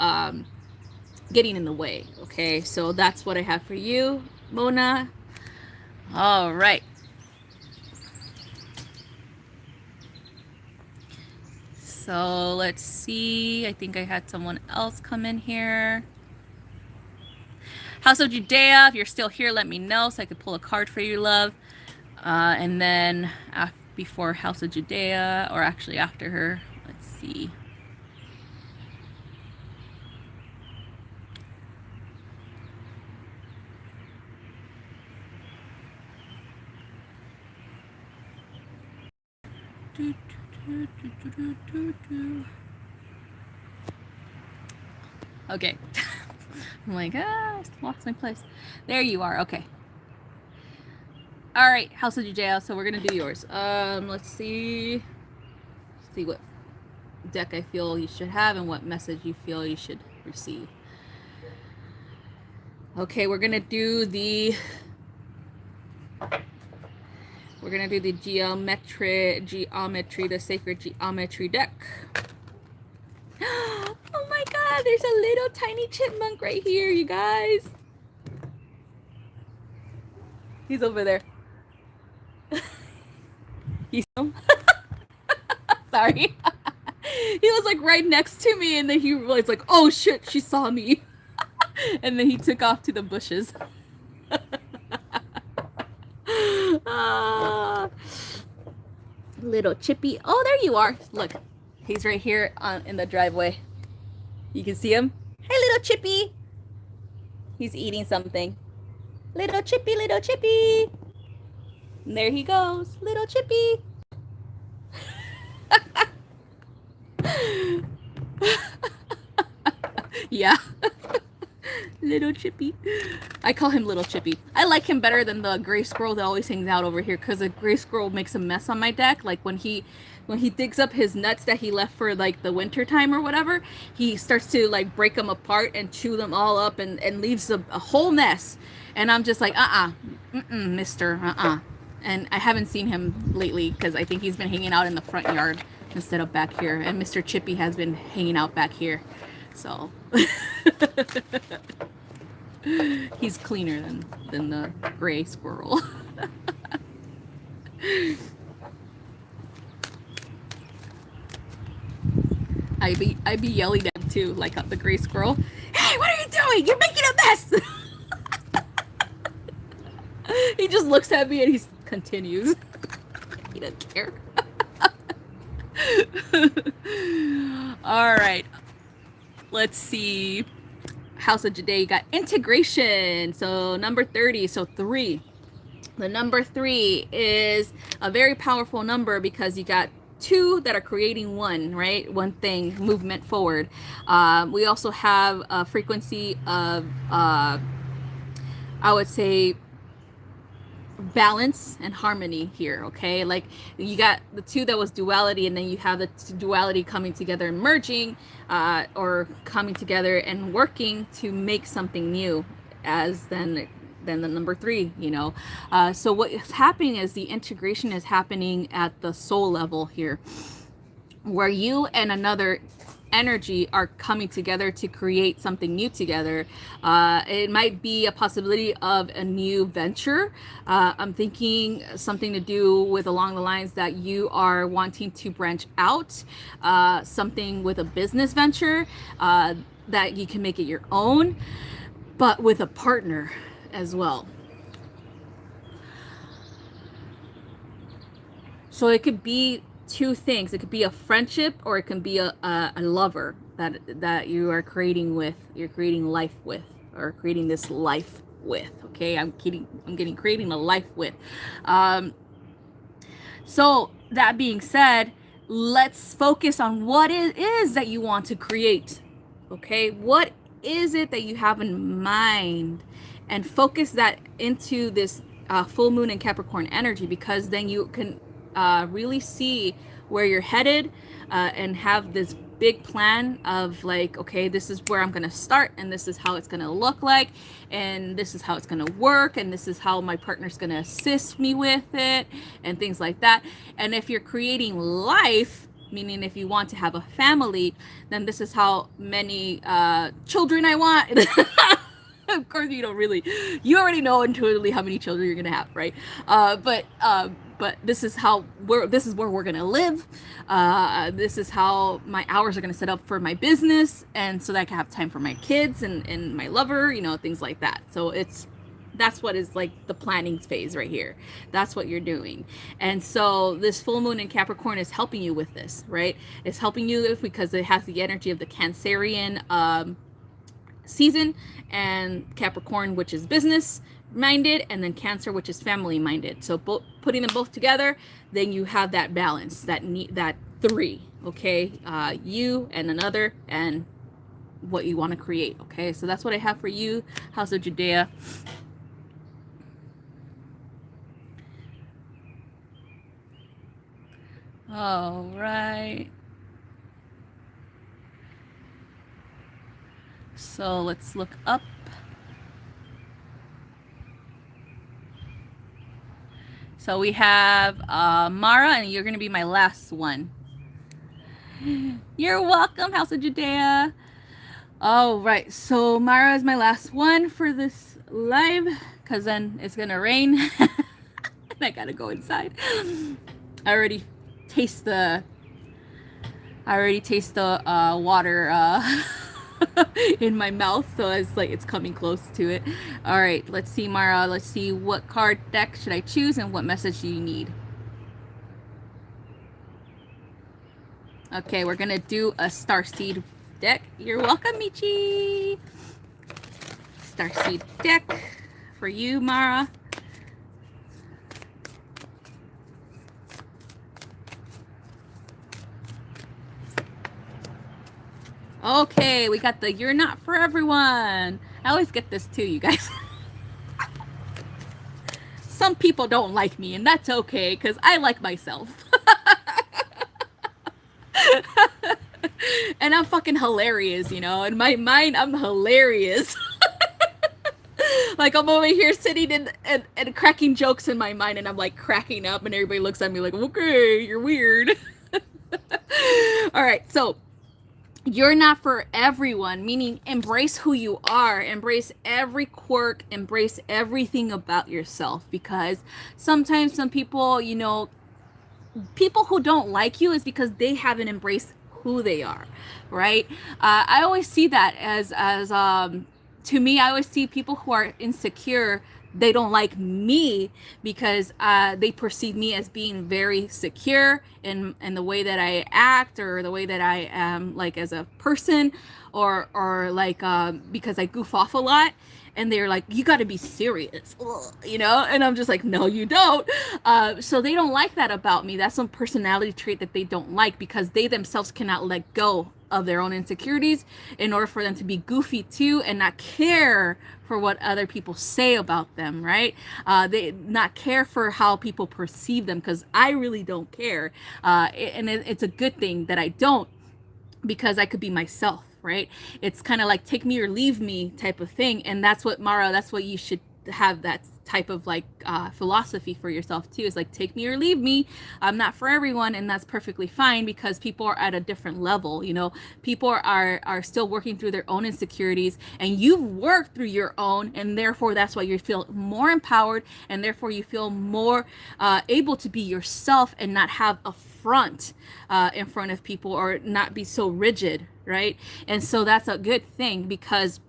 getting in the way. Okay. So that's what I have for you, Mona. All right. So let's see. I think I had someone else come in here. House of Judea, if you're still here, let me know so I could pull a card for you, love. And then before House of Judea, or actually after her, let's see. Okay. I'm like, I lost my place. There you are. Okay. All right, House of Judea. So we're gonna do yours. Let's see. See what deck I feel you should have and what message you feel you should receive. Okay, we're gonna do the geometry, the sacred geometry deck. Oh my God, there's a little tiny chipmunk right here, you guys. He's over there. He's sorry. He was like right next to me, and then he was like, oh shit, she saw me. And then he took off to the bushes. Little Chippy. Oh, there you are. Look, he's right here in the driveway. You can see him. Hey, little Chippy. He's eating something. Little Chippy, little Chippy. And there he goes, little Chippy. Yeah. Little Chippy. I call him Little Chippy. I like him better than the gray squirrel that always hangs out over here, because the gray squirrel makes a mess on my deck. Like when he digs up his nuts that he left for like the winter time or whatever, he starts to like break them apart and chew them all up and leaves a whole mess. And I'm just like, mister, And I haven't seen him lately because I think he's been hanging out in the front yard instead of back here. And Mr. Chippy has been hanging out back here. So he's cleaner than the gray squirrel. I be yelling at him too, like the gray squirrel. Hey, what are you doing? You're making a mess. He just looks at me and he continues. He doesn't care. All right. Let's see. House of Jade, you got integration. So number 30. So 3. The number 3 is a very powerful number because you got 2 that are creating 1, right? One thing, movement forward. We also have a frequency of, I would say, balance and harmony here. Okay, like you got the 2 that was duality, and then you have the duality coming together and merging, or coming together and working to make something new, as then the number 3, you know. So what is happening is the integration is happening at the soul level here, where you and another energy are coming together to create something new together. It might be a possibility of a new venture. I'm thinking something to do with along the lines that you are wanting to branch out, something with a business venture, that you can make it your own, but with a partner as well. So it could be 2 things. It could be a friendship, or it can be a lover that you are creating life with, or creating this life with. Okay, I'm creating a life with. So that being said, let's focus on what it is that you want to create. Okay, what is it that you have in mind, and focus that into this full moon in Capricorn energy, because then you can really see where you're headed, and have this big plan of like, okay, this is where I'm going to start, and this is how it's going to look like, and this is how it's going to work, and this is how my partner's going to assist me with it, and things like that. And if you're creating life, meaning if you want to have a family, then this is how many children I want. Of course, you already know intuitively how many children you're gonna have, right? But this is where we're gonna live. This is how my hours are gonna set up for my business, and so that I can have time for my kids and my lover, you know, things like that. So that's what is like the planning phase right here. That's what you're doing. And so this full moon in Capricorn is helping you with this, right? It's helping you because it has the energy of the Cancerian season, and Capricorn, which is business minded, and then Cancer, which is family minded. So putting them both together, then you have that balance, that 3, okay? You and another, and what you want to create, okay? So that's what I have for you, House of Judea. All right. So let's look up. So we have Mara, and you're going to be my last one. You're welcome, House of Judea. All right, so Mara is my last one for this live, because then it's going to rain. And I got to go inside. I already taste the water in my mouth, so it's like it's coming close to it. All right, let's see, Mara. Let's see, what card deck should I choose, and what message do you need? Okay, we're gonna do a Starseed deck. You're welcome, Michi. Starseed deck for you, Mara. Okay, we got the You're Not For Everyone. I always get this too, you guys. Some people don't like me, and that's okay, because I like myself. And I'm fucking hilarious, you know? In my mind, I'm hilarious. Like, I'm over here sitting and cracking jokes in my mind, and I'm like cracking up, and everybody looks at me like, okay, you're weird. All right, so you're not for everyone, meaning embrace who you are, embrace every quirk, embrace everything about yourself, because sometimes some people, you know, people who don't like you is because they haven't embraced who they are, right? I always see that as to me, I always see people who are insecure. They don't like me because they perceive me as being very secure in the way that I act, or the way that I am, like, as a person, or like because I goof off a lot, and they're like, you got to be serious, you know? And I'm just like, no, you don't. So they don't like that about me. That's some personality trait that they don't like, because they themselves cannot let go of their own insecurities in order for them to be goofy too, and not care for what other people say about them, right? They not care for how people perceive them, because I really don't care. And it's a good thing that I don't, because I could be myself, right? It's kind of like take me or leave me type of thing. And that's what, Mara, that's what you should have, that type of like philosophy for yourself too. Is like, take me or leave me. I'm not for everyone, and that's perfectly fine, because people are at a different level. You know, people are still working through their own insecurities, and you've worked through your own, and therefore that's why you feel more empowered, and therefore you feel more able to be yourself and not have a front in front of people, or not be so rigid, right? And so that's a good thing, because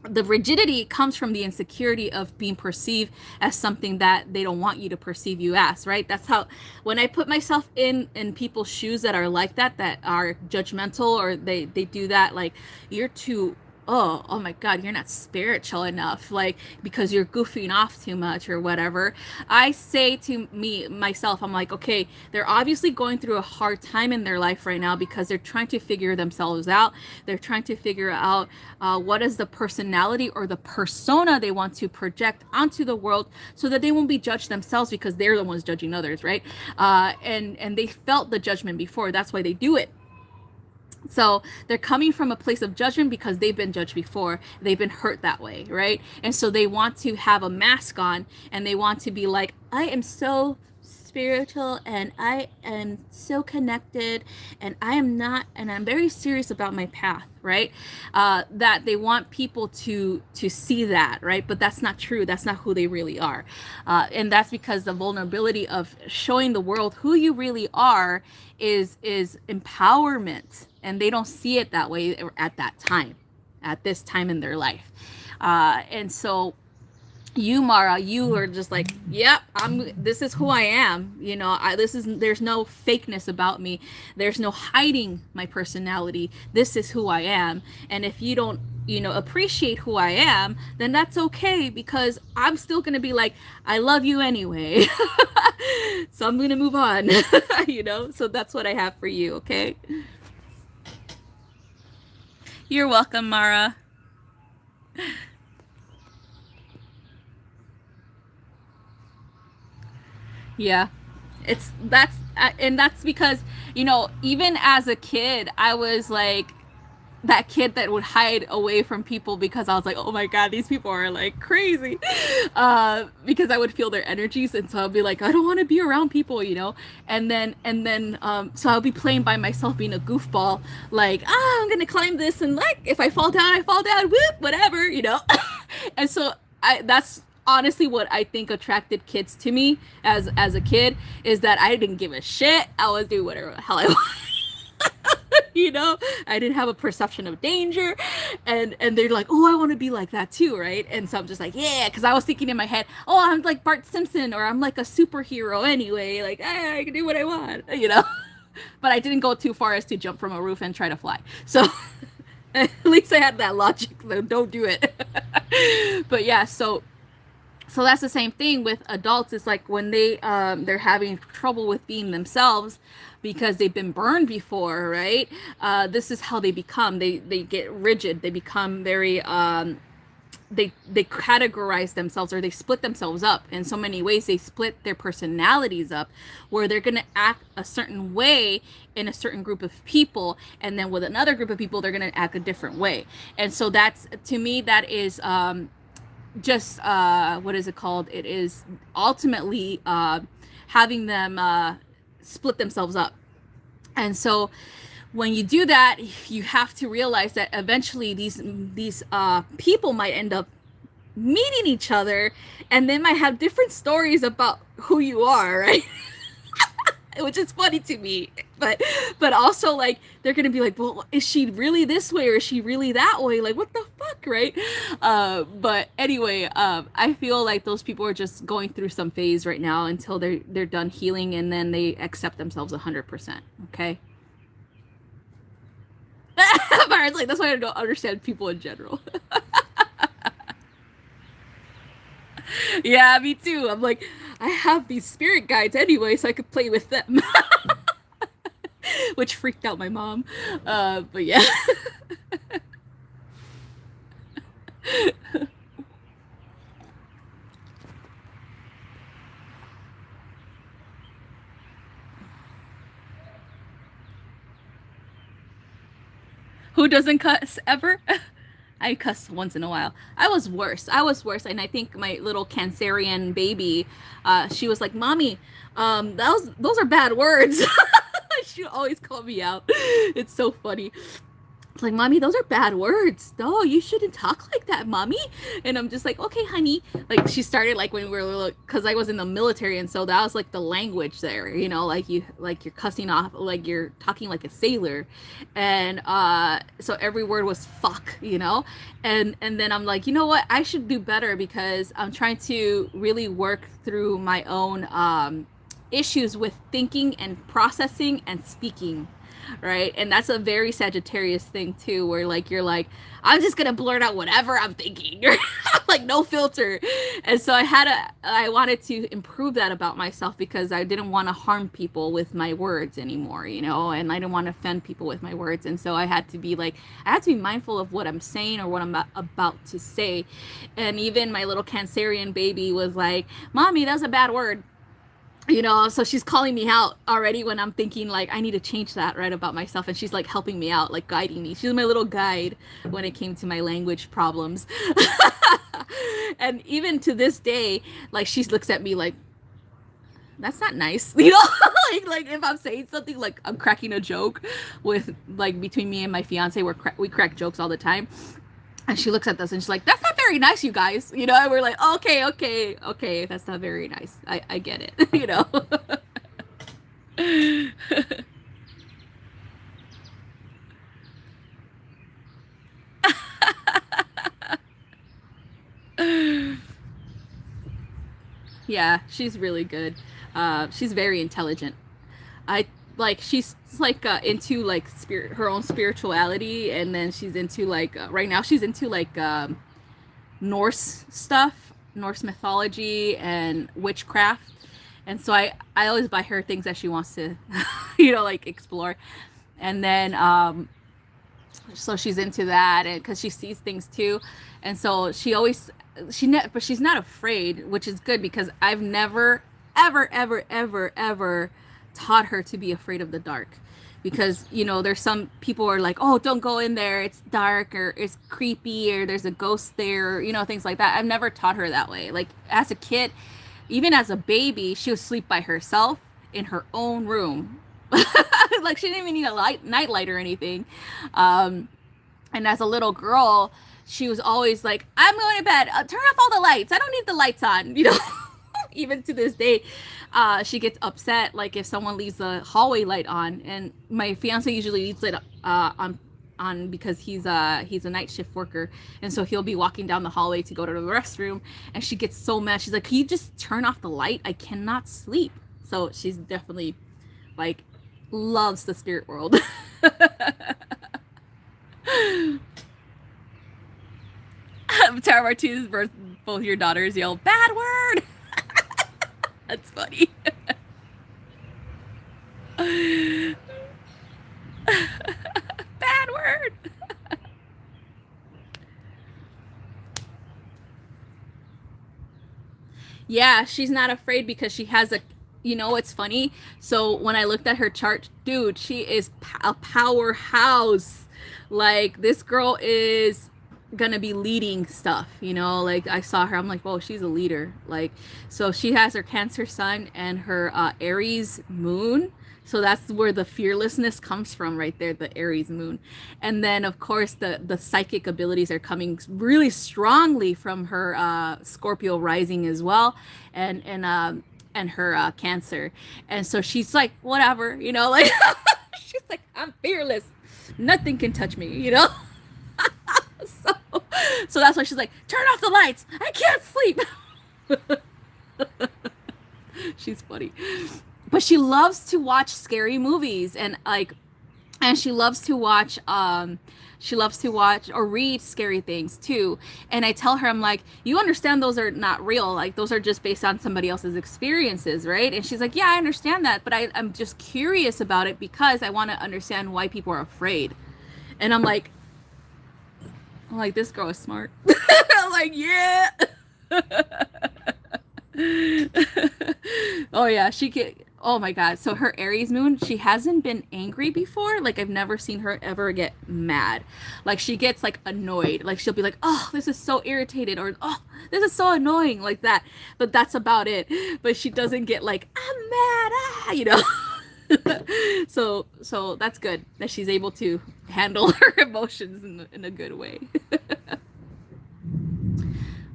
the rigidity comes from the insecurity of being perceived as something that they don't want you to perceive you as, right? That's how, when I put myself in people's shoes that are like that are judgmental, or they do that, like, you're too, oh my God, you're not spiritual enough, like, because you're goofing off too much or whatever. I say to myself, I'm like, okay, they're obviously going through a hard time in their life right now, because they're trying to figure themselves out. They're trying to figure out what is the personality or the persona they want to project onto the world, so that they won't be judged themselves, because they're the ones judging others, right? And they felt the judgment before. That's why they do it. So they're coming from a place of judgment because they've been judged before. They've been hurt that way, right? And so they want to have a mask on, and they want to be like, I am so spiritual, and I am so connected, and I am not, and I'm very serious about my path, right? That they want people to see that, right? But that's not true. That's not who they really are. And that's because the vulnerability of showing the world who you really are is empowerment, and they don't see it that way at that time, at this time in their life. And so you, Mara, you are just like, yep, this is who I am. You know, there's no fakeness about me. There's no hiding my personality. This is who I am. And if you don't, you know, appreciate who I am, then that's okay, because I'm still going to be like, I love you anyway. So I'm going to move on, you know? So that's what I have for you. Okay. You're welcome, Mara. Yeah, that's because, you know, even as a kid, I was like that kid that would hide away from people, because I was like, oh my God, these people are like crazy, because I would feel their energies, and so I'll be like, I don't want to be around people, you know. And then so I'll be playing by myself, being a goofball, like, I'm gonna climb this, and like, if I fall down, I fall down, whoop, whatever, you know. And so that's honestly what I think attracted kids to me as a kid, is that I didn't give a shit. I was doing whatever the hell I wanted. You know, I didn't have a perception of danger, and they're like, oh, I want to be like that too, right? And so I'm just like, yeah, because I was thinking in my head, oh, I'm like Bart Simpson, or I'm like a superhero anyway, like, I can do what I want, you know. But I didn't go too far as to jump from a roof and try to fly, so at least I had that logic, so don't do it. But yeah, so that's the same thing with adults. It's like when they're having trouble with being themselves because they've been burned before, right? This is how they become. They get rigid. They become very they categorize themselves, or they split themselves up in so many ways. They split their personalities up, where they're going to act a certain way in a certain group of people, and then with another group of people they're going to act a different way. And so that's, to me, that is just what is it called? It is ultimately having them split themselves up. And so when you do that, you have to realize that eventually these people might end up meeting each other, and they might have different stories about who you are, right? Which is funny to me, but also, like, they're gonna be like, well, is she really this way, or is she really that way? Like, what the fuck, right? But anyway, I feel like those people are just going through some phase right now until they're done healing, and then they accept themselves 100%. Okay. It's like, that's why I don't understand people in general. Yeah, me too. I'm like, I have these spirit guides anyway, so I could play with them. Which freaked out my mom. But yeah. Who doesn't cuss ever? I cuss once in a while. I was worse. And I think my little Cancerian baby, she was like, "Mommy, those are bad words." She always called me out. It's so funny. It's like, "Mommy, those are bad words. No, you shouldn't talk like that, Mommy." And I'm just like, "Okay, honey." Like, she started, like, when we were little, because I was in the military, and so that was like the language there, like you're cussing off, like you're talking like a sailor, and so every word was fuck, and then I'm like, you know what, I should do better, because I'm trying to really work through my own issues with thinking and processing and speaking. Right. And that's a very Sagittarius thing too, where, like, you're like, I'm just gonna blurt out whatever I'm thinking. Like, no filter. And so I wanted to improve that about myself, because I didn't want to harm people with my words anymore, and I didn't want to offend people with my words. And so I had to be mindful of what I'm saying, or what I'm about to say. And even my little Cancerian baby was like, "Mommy, that's a bad word." So she's calling me out already when I'm thinking, like, I need to change that, right, about myself. And she's, like, helping me out, like, guiding me. She's my little guide when it came to my language problems. And even to this day, like, she looks at me like, that's not nice, like if I'm saying something, like I'm cracking a joke with, like, between me and my fiance, we crack jokes all the time. And she looks at us and she's like, "That's not very nice, you guys." And we're like, okay, that's not very nice. I get it, Yeah, she's really good. She's very intelligent. She's like into, like, her own spirituality, and then she's into, like, right now she's into, like, Norse stuff, Norse mythology and witchcraft. And so I always buy her things that she wants to like, explore. And then so she's into that, and because she sees things too. And so but she's not afraid, which is good, because I've never ever taught her to be afraid of the dark. Because there's some people who are like, "Oh, don't go in there, it's dark, or it's creepy, or there's a ghost there," things like that. I've never taught her that way. Like, as a kid, even as a baby, she would sleep by herself in her own room. Like, she didn't even need a nightlight or anything. And as a little girl, she was always like, "I'm going to bed, turn off all the lights, I don't need the lights on." Even to this day, she gets upset, like, if someone leaves the hallway light on. And my fiance usually leaves it on because he's a night shift worker, and so he'll be walking down the hallway to go to the restroom, and she gets so mad. She's like, "Can you just turn off the light? I cannot sleep." So she's definitely, like, loves the spirit world. Tara Martinez, both your daughters yell, "Bad word." That's funny. Bad word. Yeah, she's not afraid because she has a, you know, it's funny. So when I looked at her chart, dude, she is a powerhouse. Like this girl is gonna be leading stuff, you know. Like I saw her, I'm like, whoa, she's a leader. Like, so she has her Cancer sun and her Aries moon. So that's where the fearlessness comes from, right there, the Aries moon. And then of course the psychic abilities are coming really strongly from her Scorpio rising as well, and her Cancer. And so she's like, whatever, you know, like she's like, I'm fearless, nothing can touch me, you know. so so that's why she's like, turn off the lights, I can't sleep. She's funny, but she loves to watch scary movies, and like, and she loves to watch or read scary things too. And I tell her, I'm like, you understand those are not real, like those are just based on somebody else's experiences, right? And she's like, yeah, I understand that, but I'm just curious about it because I want to understand why people are afraid. And I'm like, this girl is smart. I'm like, yeah. Oh yeah, she can. Oh my god. So her Aries moon, she hasn't been angry before. Like I've never seen her ever get mad. Like she gets like annoyed. Like she'll be like, "Oh, this is so irritated," or "Oh, this is so annoying," like that. But that's about it. But she doesn't get like, "I'm mad," you know. So that's good that she's able to handle her emotions in a good way.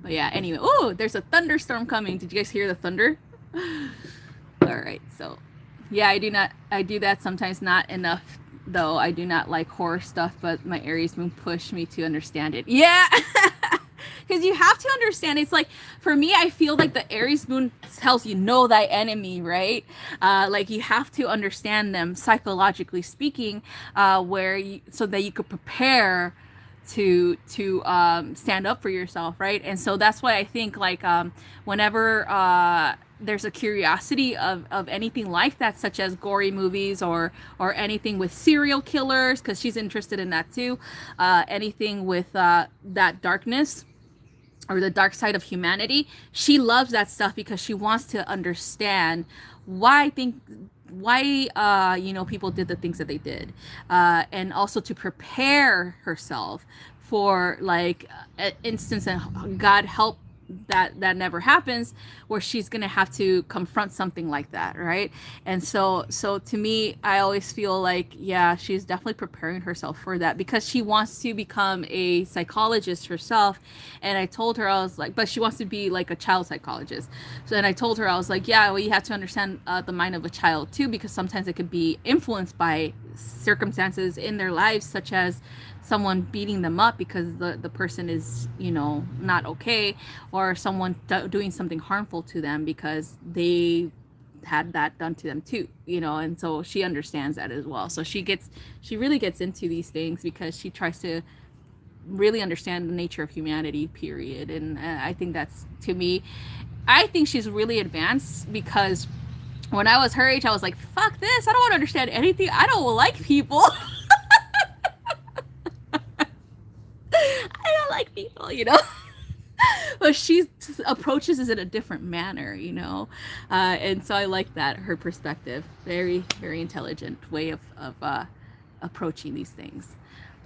But yeah, anyway. Oh, there's a thunderstorm coming. Did you guys hear the thunder? All right, so yeah, I do that sometimes, not enough though. I do not like horror stuff, but my Aries moon pushed me to understand it. Yeah. Because you have to understand, it's like, for me, I feel like the Aries moon tells you, know thy enemy, right? Like you have to understand them psychologically speaking, so that you could prepare to stand up for yourself, right? And so that's why I think like whenever there's a curiosity of anything like that, such as gory movies or anything with serial killers, because she's interested in that too, anything with that darkness or the dark side of humanity, she loves that stuff because she wants to understand why you know, people did the things that they did, and also to prepare herself for like an instance, and God help that never happens, where she's gonna have to confront something like that, right? And so to me, I always feel like, yeah, she's definitely preparing herself for that because she wants to become a psychologist herself. And I told her, I was like, but she wants to be like a child psychologist. So then I told her, I was like, yeah, well, you have to understand the mind of a child too, because sometimes it could be influenced by circumstances in their lives, such as someone beating them up because the person is, you know, not okay, or someone doing something harmful to them because they had that done to them too, you know. And so she understands that as well. So she really gets into these things because she tries to really understand the nature of humanity, period. And I think that's, to me, I think she's really advanced, because when I was her age, I was like, fuck this, I don't want to understand anything, I don't like people. I don't like people, you know. But she approaches it in a different manner, you know. And so I like that, her perspective. Very, very intelligent way of approaching these things.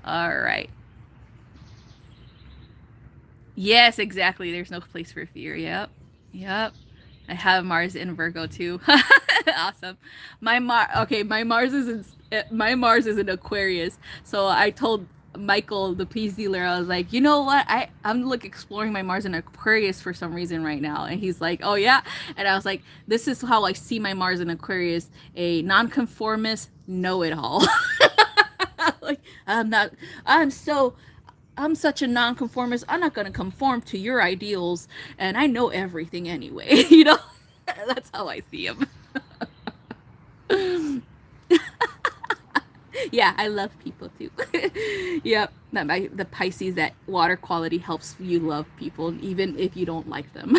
All right. Yes, exactly. There's no place for fear. Yep. Yep. I have Mars in Virgo too. Awesome. My Mars is in Aquarius. So I told Michael, the peace dealer, I was like, you know what? I'm like exploring my Mars in Aquarius for some reason right now. And he's like, oh yeah. And I was like, this is how I see my Mars in Aquarius, a nonconformist know-it-all. Like, I'm such a nonconformist. I'm not going to conform to your ideals, and I know everything anyway. You know, that's how I see him. Yeah, I love people too. Yep, the Pisces, that water quality helps you love people even if you don't like them.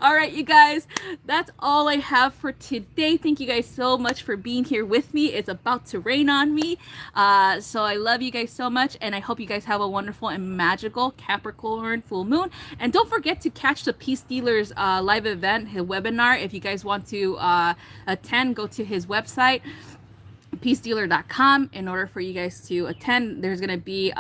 All right, you guys, that's all I have for today. Thank you guys so much for being here with me. It's about to rain on me. So I love you guys so much, and I hope you guys have a wonderful and magical Capricorn full moon. And don't forget to catch the Peace Dealer's live event, his webinar. If you guys want to attend, go to his website, peacedealer.com. In order for you guys to attend, there's going to be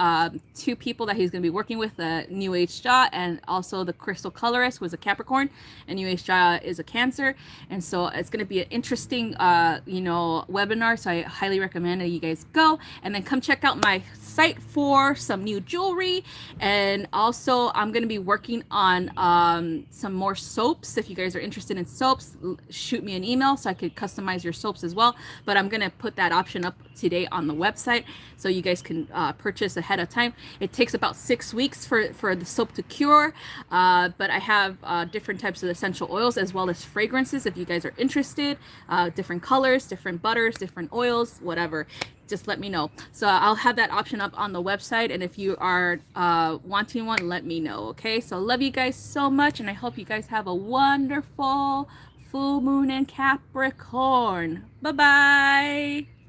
2 people that he's going to be working with, the New Age Jaw and also the Crystal Colorist, who is a Capricorn, and New Age Jaw is a Cancer. And so it's going to be an interesting webinar, so I highly recommend that you guys go, and then come check out my site for some new jewelry. And also I'm going to be working on some more soaps. If you guys are interested in soaps, shoot me an email so I could customize your soaps as well. But I'm going to put that option up today on the website so you guys can purchase ahead of time. It takes about 6 weeks for the soap to cure, but I have different types of essential oils as well as fragrances if you guys are interested, different colors, different butters, different oils, whatever. Just let me know. So I'll have that option up on the website, and if you are wanting one, let me know. Okay, so love you guys so much, and I hope you guys have a wonderful full moon in Capricorn. Bye bye.